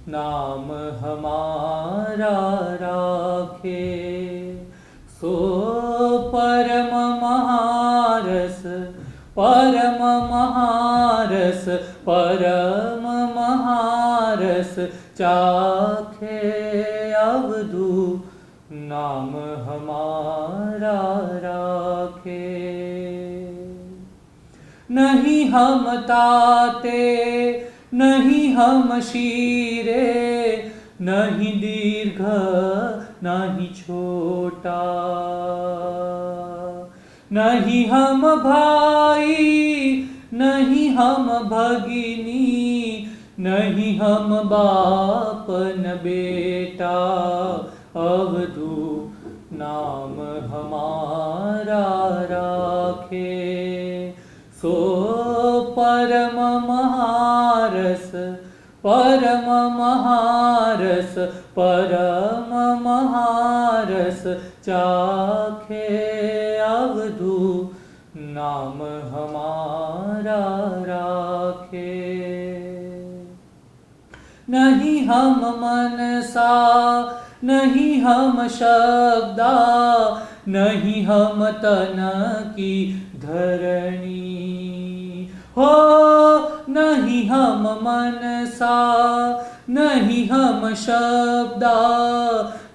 नाम हमारा राखे। सो परम महारस चाखे अवधू नाम हमारा राखे। नहीं हम ताते नहीं हम शीरे, नहीं दीर्घ नहीं छोटा, नहीं हम भाई नहीं हम भगिनी, नहीं हम बाप न बेटा, अवधू नाम हमारा राखे, सो परम महारस परम महारस परम महारस चाखे, अवधू नाम हमारा राखे। नहीं हम मनसा नहीं हम शब्दा, नहीं हम तन की धरणी, हो नहीं हम मनसा नहीं हम शब्दा,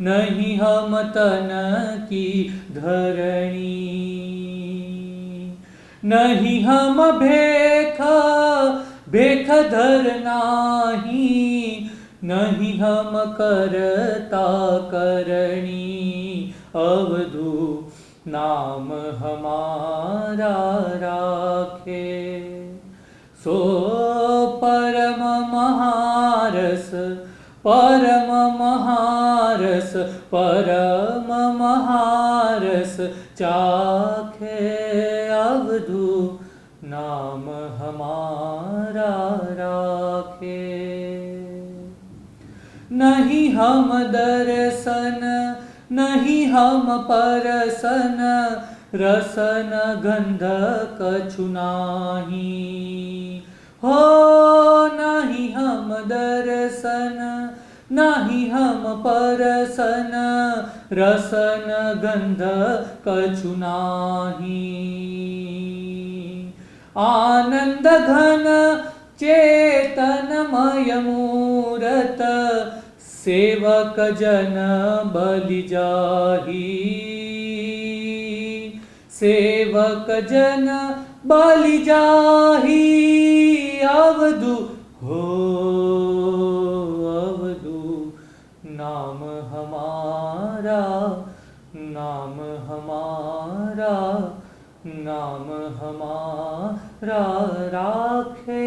नहीं हम तन की धरणी, नहीं हम भेख भेख धर नाही, नहीं हम करता करणी, अवधू नाम हमारा राखे, सो परम महारस परम महारस परम महारस चाखे, अवधू नाम हमारा राखे। नहीं हम दर्शन नहीं हम परसन, रसन गंध कछु नाही, हो नहीं हम दर्शन नहीं हम परसन, रसन गंध कछु नाही, आनंद घन चेतनमय मूरत, सेवक जन बलि जाही, सेवक जन बलि जाही, अवधू हो अवधू नाम हमारा नाम हमारा नाम हमारा राखे।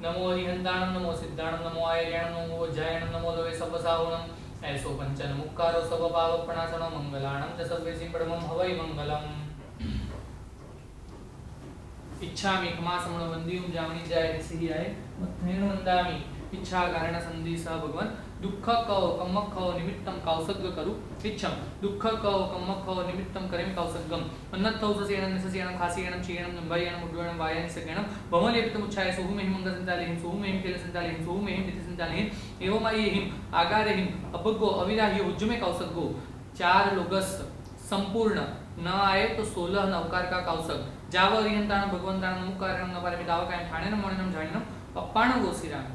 नमो हरिहंताणं नमो सिद्धाणं नमो आयर्याणं नमो वज्रायणं नमो लोके सव्वसाहुणं, ऐसो पंचन मुक्कारो सर्व पावप्रणाशनो, मंगलाणं च सर्वेषि परमं हवै मंगलम्। इच्छामि क्षमासमणो वंदियुं जामनि जाय सिहियाय मत्थेन वंदामि, इच्छा कारण संधि सह भगवान, दुःख कहो कम्मक कहो निमित्तम कौसद्ग करू इच्छम, दुःख कहो कम्मक कहो निमित्तम करेम कौसद्गम, अन्नत्थौ ससेणं निससेणं खासेणं चीणं जंभायणं मुड्डणं वायन सगणं, भमलेपितम उच्छाय सोहुमेहिं मंगल संचालेहिं सोहुमेहिं केल संचालेहिं सोहुमेहिं तिथि संचालेहिं, एवमायेहिं आगारेहिं अपगो अविराह्य उज्जमे कौसद्गो। 4 लोगस संपूर्ण न आए तो 16 नवकार का कौसक, जाव अरिहंताणं भगवंताणं नमुकारणं न पारमि दावकायं ठाणेनं मोणेनं झाणिनं पप्पाणं गोसिरामि।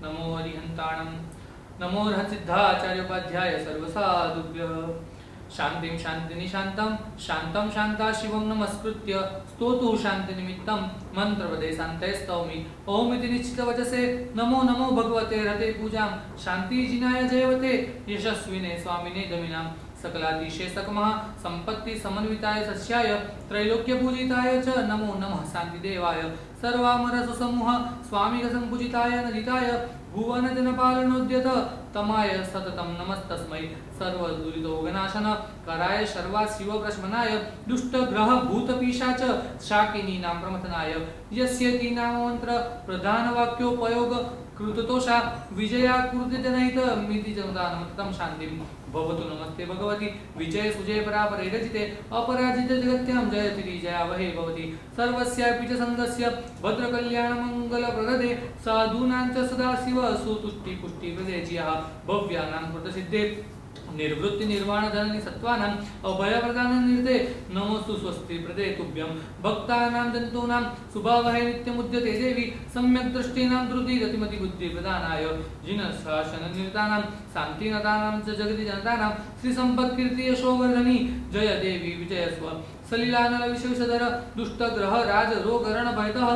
नमो हरिहंताणं नमो सिद्धाचार्योपाध्याय सर्वसाधुभ्यः। शांतिं शांतिनिशान्तं शान्तं शान्ता शिवं नमस्कृत्य स्तोतु शान्तिनिमित्तं मन्त्रपदेशान्ते स्तौमि ॐ इति निश्चितवचसे नमो नमो भगवते रते पूजां शान्तिजिनाय जयवते यशस्विने स्वामिने दमिनां सकलातिशेषकमः सम्पत्ति समन्विताय सस्याय त्रैलोक्यपूजिताय च नमो नमः शान्तिदेवाय सर्वामरसमूह स्वामिगसंपूजिताय नदिताय भुवनजनपालनोद्यत तमाय सततं नमस्तस्मै सर्वदुरितोगनाशन कराय शर्वाशिवप्रश्मनाय दुष्टग्रह भूतपिशाच शाकिनीनां प्रमथनाय यस्येति नाममन्त्र प्रधानवाक्योपयोग कृततोषा विजया कृतजनहित मिति जनतानमतं शान्तिं भवतु नमस्ते भगवती विजय सुजय परापरे रचिते अपराजित जगत्यां जयति विजयावहे भवति सर्वस्यापि च संगस्य भद्रकल्याणमङ्गलप्रदे साधूनां च सदाशिव सुतुष्टि पुष्टिप्रदे जियाः भव्यानां कृतसिद्धे निर्वृत्ति निर्वाण जननी सत्वानां अभयप्रदान निर्दे नमोस्तु स्वस्ति प्रदे तुभ्यं भक्तानां जन्तूनां सुभावहे नित्यमुद्यते देवी सम्यक् दृष्टीनां धृति रतिमति बुद्धि प्रदानाय जिनशासन निरतानां शान्तिनतानां च जगति जनतानां श्री संपत्कीर्ति यशोवर्धनी जय देवी विजयस्व सलिलानल विशेषधर दुष्टग्रह राज रोग रण भयतः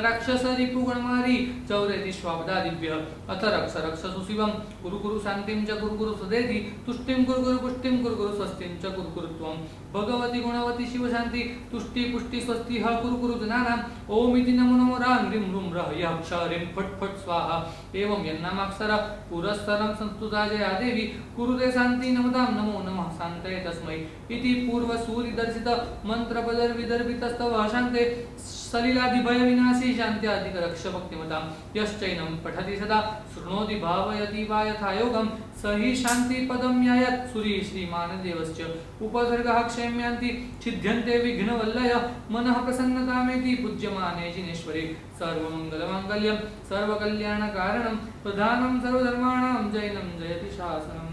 राक्षस रिपुगणमारी चौरेति स्वापदादिभ्यः अथ रक्ष रक्ष सुशिवं कुरु कुरु शान्तिं च कुरु कुरु सदेति तुष्टिं कुरु कुरु पुष्टिं कुरु कुरु स्वस्तिं च कुरु कुरु त्वं भगवती गुणवती शिव शान्ति तुष्टि पुष्टि स्वस्ति ह कुरु कुरु जनानां ओम इति नमो नमो रां ह्रीं रूं रः यः क्षरीं फट् फट् स्वाहा एवं यन्नामाक्षर पुरस्सरं संस्तुता जया देवी कुरुते शान्ति नमतां नमो नमः शान्तये तस्मै इति पूर्वसूरिदर्शित मंत्रपदर्विदर्भितस्तव शान्ते सलिलादिभयविनाशी शान्त्याधिकरक्षभक्तिमतां यश्चैनं पठति सदा शृणोति भावयति वा यथा योगं स हि शान्तिपदं यायत् सूरी श्रीमान् देवस्य उपसर्गः क्षेम्यान्ति छिद्यन्ते विघ्नवल्लय मनः प्रसन्नतामेति पूज्यमाने जिनेश्वरे सर्वमङ्गलमाङ्गल्यं सर्वकल्याणकारणं प्रधानं सर्वधर्माणां जैनं जयति शासनम्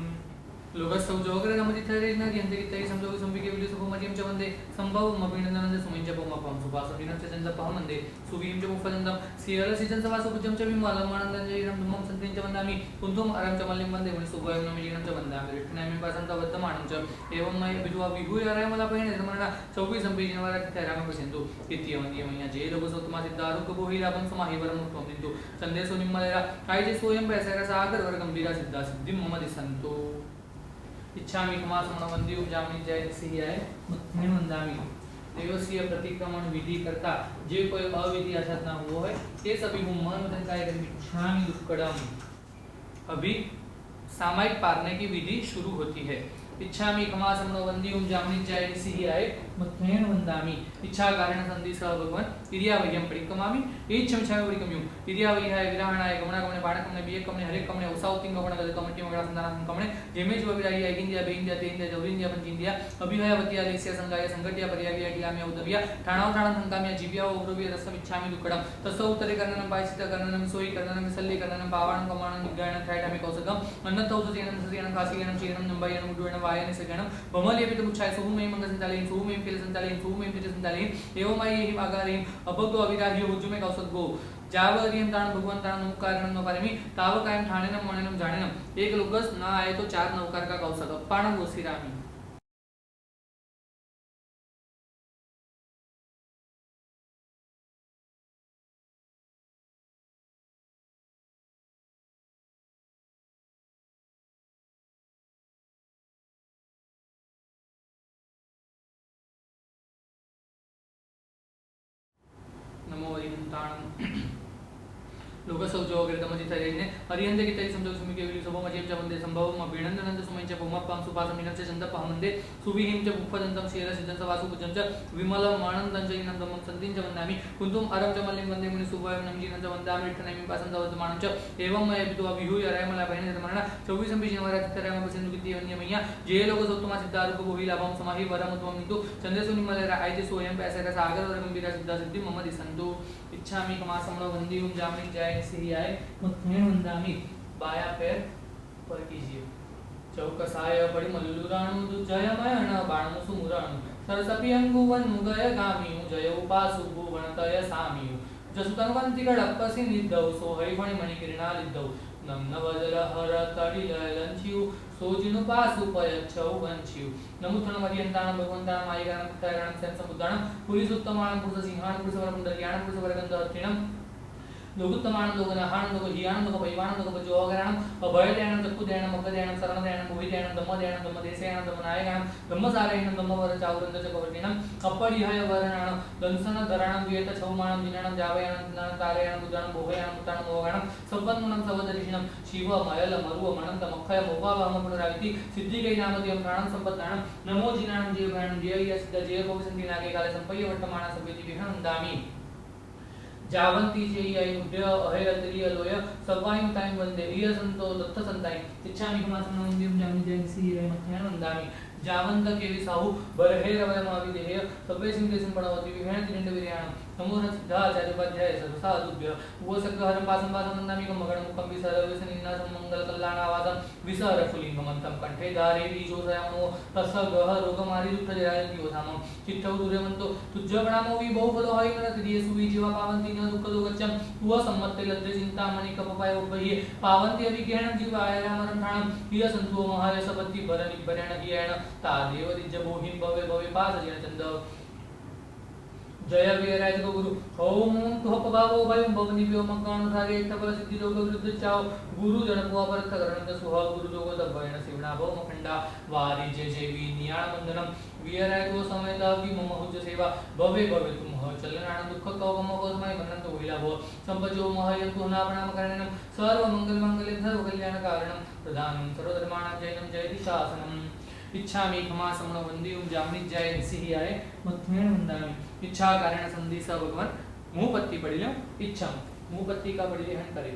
लोकसौजोग्रगमतिथरेज्ञान्ते संजोग संविके विलि सुभमजिं च वन्दे संभवम् अभिनन्दनं सुमिञ्च पमपं सुपासमिनं च चन्दपः वन्दे सुवीं च मुफलन्दं सियलसिजं सवासुपुजं च विमलम् आनन्दं जयिनं धम्मं सन्तिं च वन्दामि कुन्तुम् अरं च मल्लिं वन्दे मुनिसुभयं नमिजिनं च वन्दामि रिष्ठनामि पासन्तवद्दमानं च एवं मय विधुवा विभूय रायमलापहे निर्मरणा 24 संपीजनवरक्तरामपश्यन्तु इत्यवन्यमया जय लोकसोत्तमा सिद्धारुकबोहिलाभं समाहिवरं त्वं दिन्तु सन्देशो निम्मलेरा आयजे सोऽयं पैसैर सागरवरगम्भीरा सिद्धा सिद्धिं मम दिसन्तु इच्छामि खमासमनवन्दिं जामि जय सिंहाय मुत्थेन वंदामि देवसीय प्रतिक्रमण विधि करता जे कोई अविधि आचरण हुआ है ये सभी हूँ मन वचन काय इच्छामि दुष्कड़म। अभी सामायिक पारने की विधि शुरू होती है। इच्छामि खमासमनवन्दिं जामि जय सिंहाय मुत्थेन वंदामि इच्छा कारण संधि सह भगवान इरियावह्यं परिक्रमामि इच्छामि परिक्रम्यु इरियावह्याय विराहणाय गमनागमने बाणकमने बियकमने हरेकमने उसाउतिंगमने गदकमटिमगड़ा संधानकमने जेमे जो विराई इंडिया बेइंडिया तेइंडिया जौरिंडिया पंचिंडिया अभिहयवतिया लेस्या संगाय संगटिया पर्याविया किलामिया उदविया ठाणाव ठाणं संकामिया जीव्या उग्रविया रसम इच्छामि दुक्कडम तस्स उत्तरे कर्णनं पायसित कर्णनं सोई कर्णनं सल्ली कर्णनं पावाणं कमाणं निगाणं त्रैठामि कौसकम अन्नतौसुजेनं ससेनं खासिगेनं चीनं नंबायनं उड्डुवेनं वायनं सगणं भमलेपितमुच्छाय सुहुमें मंगसंचालयं सुहुमें संचालयं सुहुमें संचालयं एवमयेहिम आगारेहिम अभगो अविराह्य उज्जुमे कौसद्गो जावरियं ताण भगवान ताण नौकारणं न पारमी ताव कायम ठाणेनं मणेनं जाणेनं एक लोकस न आए तो 4 नौकार का कौसक पाण गोसिरामी। नमो हरिहंताणं लोकसौजोग्रतमजितरेज्ञे हरिहन्ते कितै संजोग सुमिके विलि सुभमजिं च वन्दे संभवम् अभिनन्दनं च सुमञ्च पमपं सुपासमिनं च चन्दपः वन्दे सुविहिं च मुक्फदन्तं शिरसिद्धं सवासुपुजं च विमलम् आनन्दं च इनं धम्मं सन्तिं च वन्दामि कुन्तुम् अरं च मल्लिं वन्दे मुनिसुभयं नमिजिनं च वन्दामि रिष्ठनामि पासन्तवद्दमानं च एवं मय विधुवा विहूय रायमलापहे निर्मरणा 24 संपीजनवरक्तरामपश्यन्तु जे लोकसोत्तमा सिद्धारुकबोहिलाभं समाहिवरं त्वं दिन्तु चन्देषु निम्मलेरा आयजे सोऽयं पैसैर सागरवरगम्भीरा सिद्धा सिद्धिं मम दिसन्तु। इच्छामि खमासमनवन्दिं जामि जय सिंहाय मुत्थेन वंदामि बाया पैर पर कीजिए चौकसाय पड़ी मल्लुराणु जयमयण बाणु सुमुराणु सरसपि अंगुवन मुगय गामियु जय उपासु भुवनतय सामियु जसुतनवंति गडप्पसि निद्धौ सोहै फणि मणिकिरणा लिद्धौ नम वजल हर तड़िल लंचियु सोजिनु पासु पयच्छौ वंचियु नमुथन मरियंतान भगवंतान मायगान पुत्रायण संसमुद्दान पुलिसुत्तमान पुरुष सिंहान पुरुष वरपुंडरियाण पुरुष वरगंधहत्रिणम लोकुत्तमान लोकनाहान लोक हियान लोक भयवान लोक बजोगरान अभयदयान चक्कुदयान मगदयान शरणदयान भुविदयान धम्मदयान धम्मदेशयान धम्मनायकान धम्मसारयण धम्मवर चावरंद चक्रवर्तीनम अपरिहाय वरणान दंसन धराणं वियत छौमानं दिनानं जावयानं दिनानं तारयानं बुधानं भोगयानं मुतानं मोगानं संपन्मुनं सवदर्शिनं शिव मयल मरुव मनंत मखय मोभावाम पुनराविति सिद्धिकै नामधेयं प्राणं संपत्तानं नमो जिनानं जीवगानं जय सिद्ध जय भोगसंति नागे काले संपय्य वर्तमाना सभ्यति विहनंदामि जावंती जय उद्य अहेरत्रिय लोय सवायं टाइम वंदे रिय संतो दत्त संताई इच्छामि कुमासं नंदिम जामि जय सी मध्यान वंदामि जावंत के विसाहु बरहेर वयमाविदेह सभ्य सिंह पणवती विभेण तिरंड विरयाण नमो सिद्धाचार्य उपाध्याय सर्वसाधुभ्य उपसर्गहरं पासं पासं नंदामि कमगण मुखं विसर विसनिन्नासं मंगल कल्याणावासं विसर फुलिंगमन्तं कंठे धारे बीजोसयामो तस्य गह रोगमारि दुःखजरायन्ति योधामं चित्तौ दुर्यमन्तो तुज्जगणामो वि बहुफलो हरि नरतिये सुवि जीवा पावन्ति न दुःखदो गच्छं तुव सम्मत्ते लज्जे चिन्तामणि कपपाय उपहि पावन्ति अभिज्ञानं जीवाय रामरंधाणं हिय संतो महाय सपत्ति भरनिभरेण हियेण तादेव दिज्जबोहिं भवे भवे पासजेन चंद जय वीराय गुरु ओम तुहपभावो भयं भवनिभ्यो मकान धारे तपल सिद्धि लोक विरुद्ध चाओ गुरु जनपो अपरथ करणं सुहा गुरु जोग तभयन सेवना भव मखंडा वारी जय जय वी नियाण वंदनम वीराय गो समेता वि मम हुज सेवा भवे भवे तुम चलनान दुःख कवम कोसमय मनंत होइला भव संपजो महयं तुना प्रणाम करणं सर्व मंगल मंगले सर्व कल्याण कारणं प्रधानं सर्वधर्माणां जयनं जयति शासनम् इच्छामि क्षमा समण वंदियुम जामनिज्जाय निसिहियाय मध्वेण वंदामि इच्छा कारण संधि स भगवान मुंह पत्ती पड़िले इच्छा मुंह पत्ती का पड़िले हन करे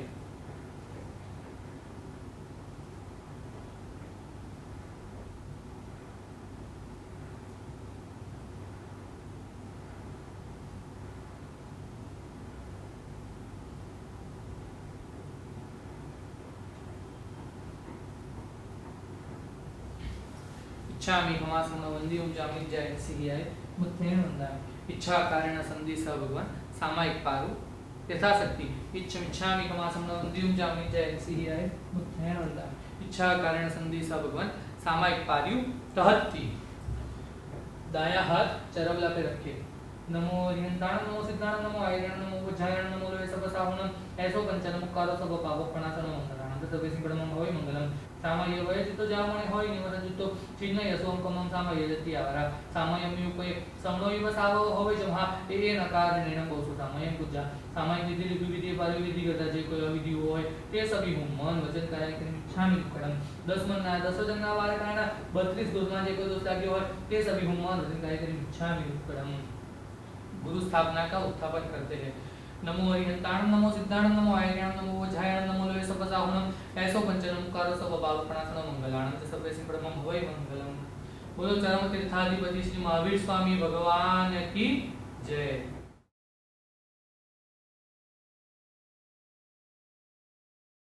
इच्छामि क्षमा समण वंदियुम जामनिज्जाय निसिहियाय मध्वेण वंदामि इच्छा कारण संधि स भगवान सामायिक पारु यथाशक्ति इच्छामि क्षमासं वंदियुम जामि जय सिहियाय मुत्थैन वंदा इच्छा कारण संधि स भगवान सामायिक पारु तहत्ति दाया हाथ चरवला पे रखे नमो हरिहंताण नमो सिद्धाण नमो आयरण नमो वज्रायण नमो लोय सब साहुनम ऐसो पंचन मुक्कारो सब पावपणासन मंगलानंद सबे सिंगडमं भवै मंगलम सामय वय चित्तो जामणे होय निवसन चित्तो चिन्ह यशोम कमं सामय यति आवरा सामयम युपय समणोइव सावो होय जमहा ए नकारणेन कोसु सामयम पूजा सामय विधि लिपि विधि परिविधि करता जे कोई विधि होय ते सभी हूँ मन वचन कार्य के इच्छामि करम 10 मन ना 10 जन ना वार काना 32 दोष ना जे कोई दोष लागे होय ते सभी हूँ मन वचन कार्य के इच्छामि करम गुरु स्थापना का उत्थापन करते हैं नमो हरिहंताण नमो सिद्धाण नमो आयर्याण नमो वज्रायण नमो लोय सब साहुनम ऐसो पंचनम कारो सब पावपणासन मंगलानंद सबे सिंपड़मं भवै मंगलम बोलो चरम तीर्थाधिपति श्री महावीर स्वामी भगवान की जय।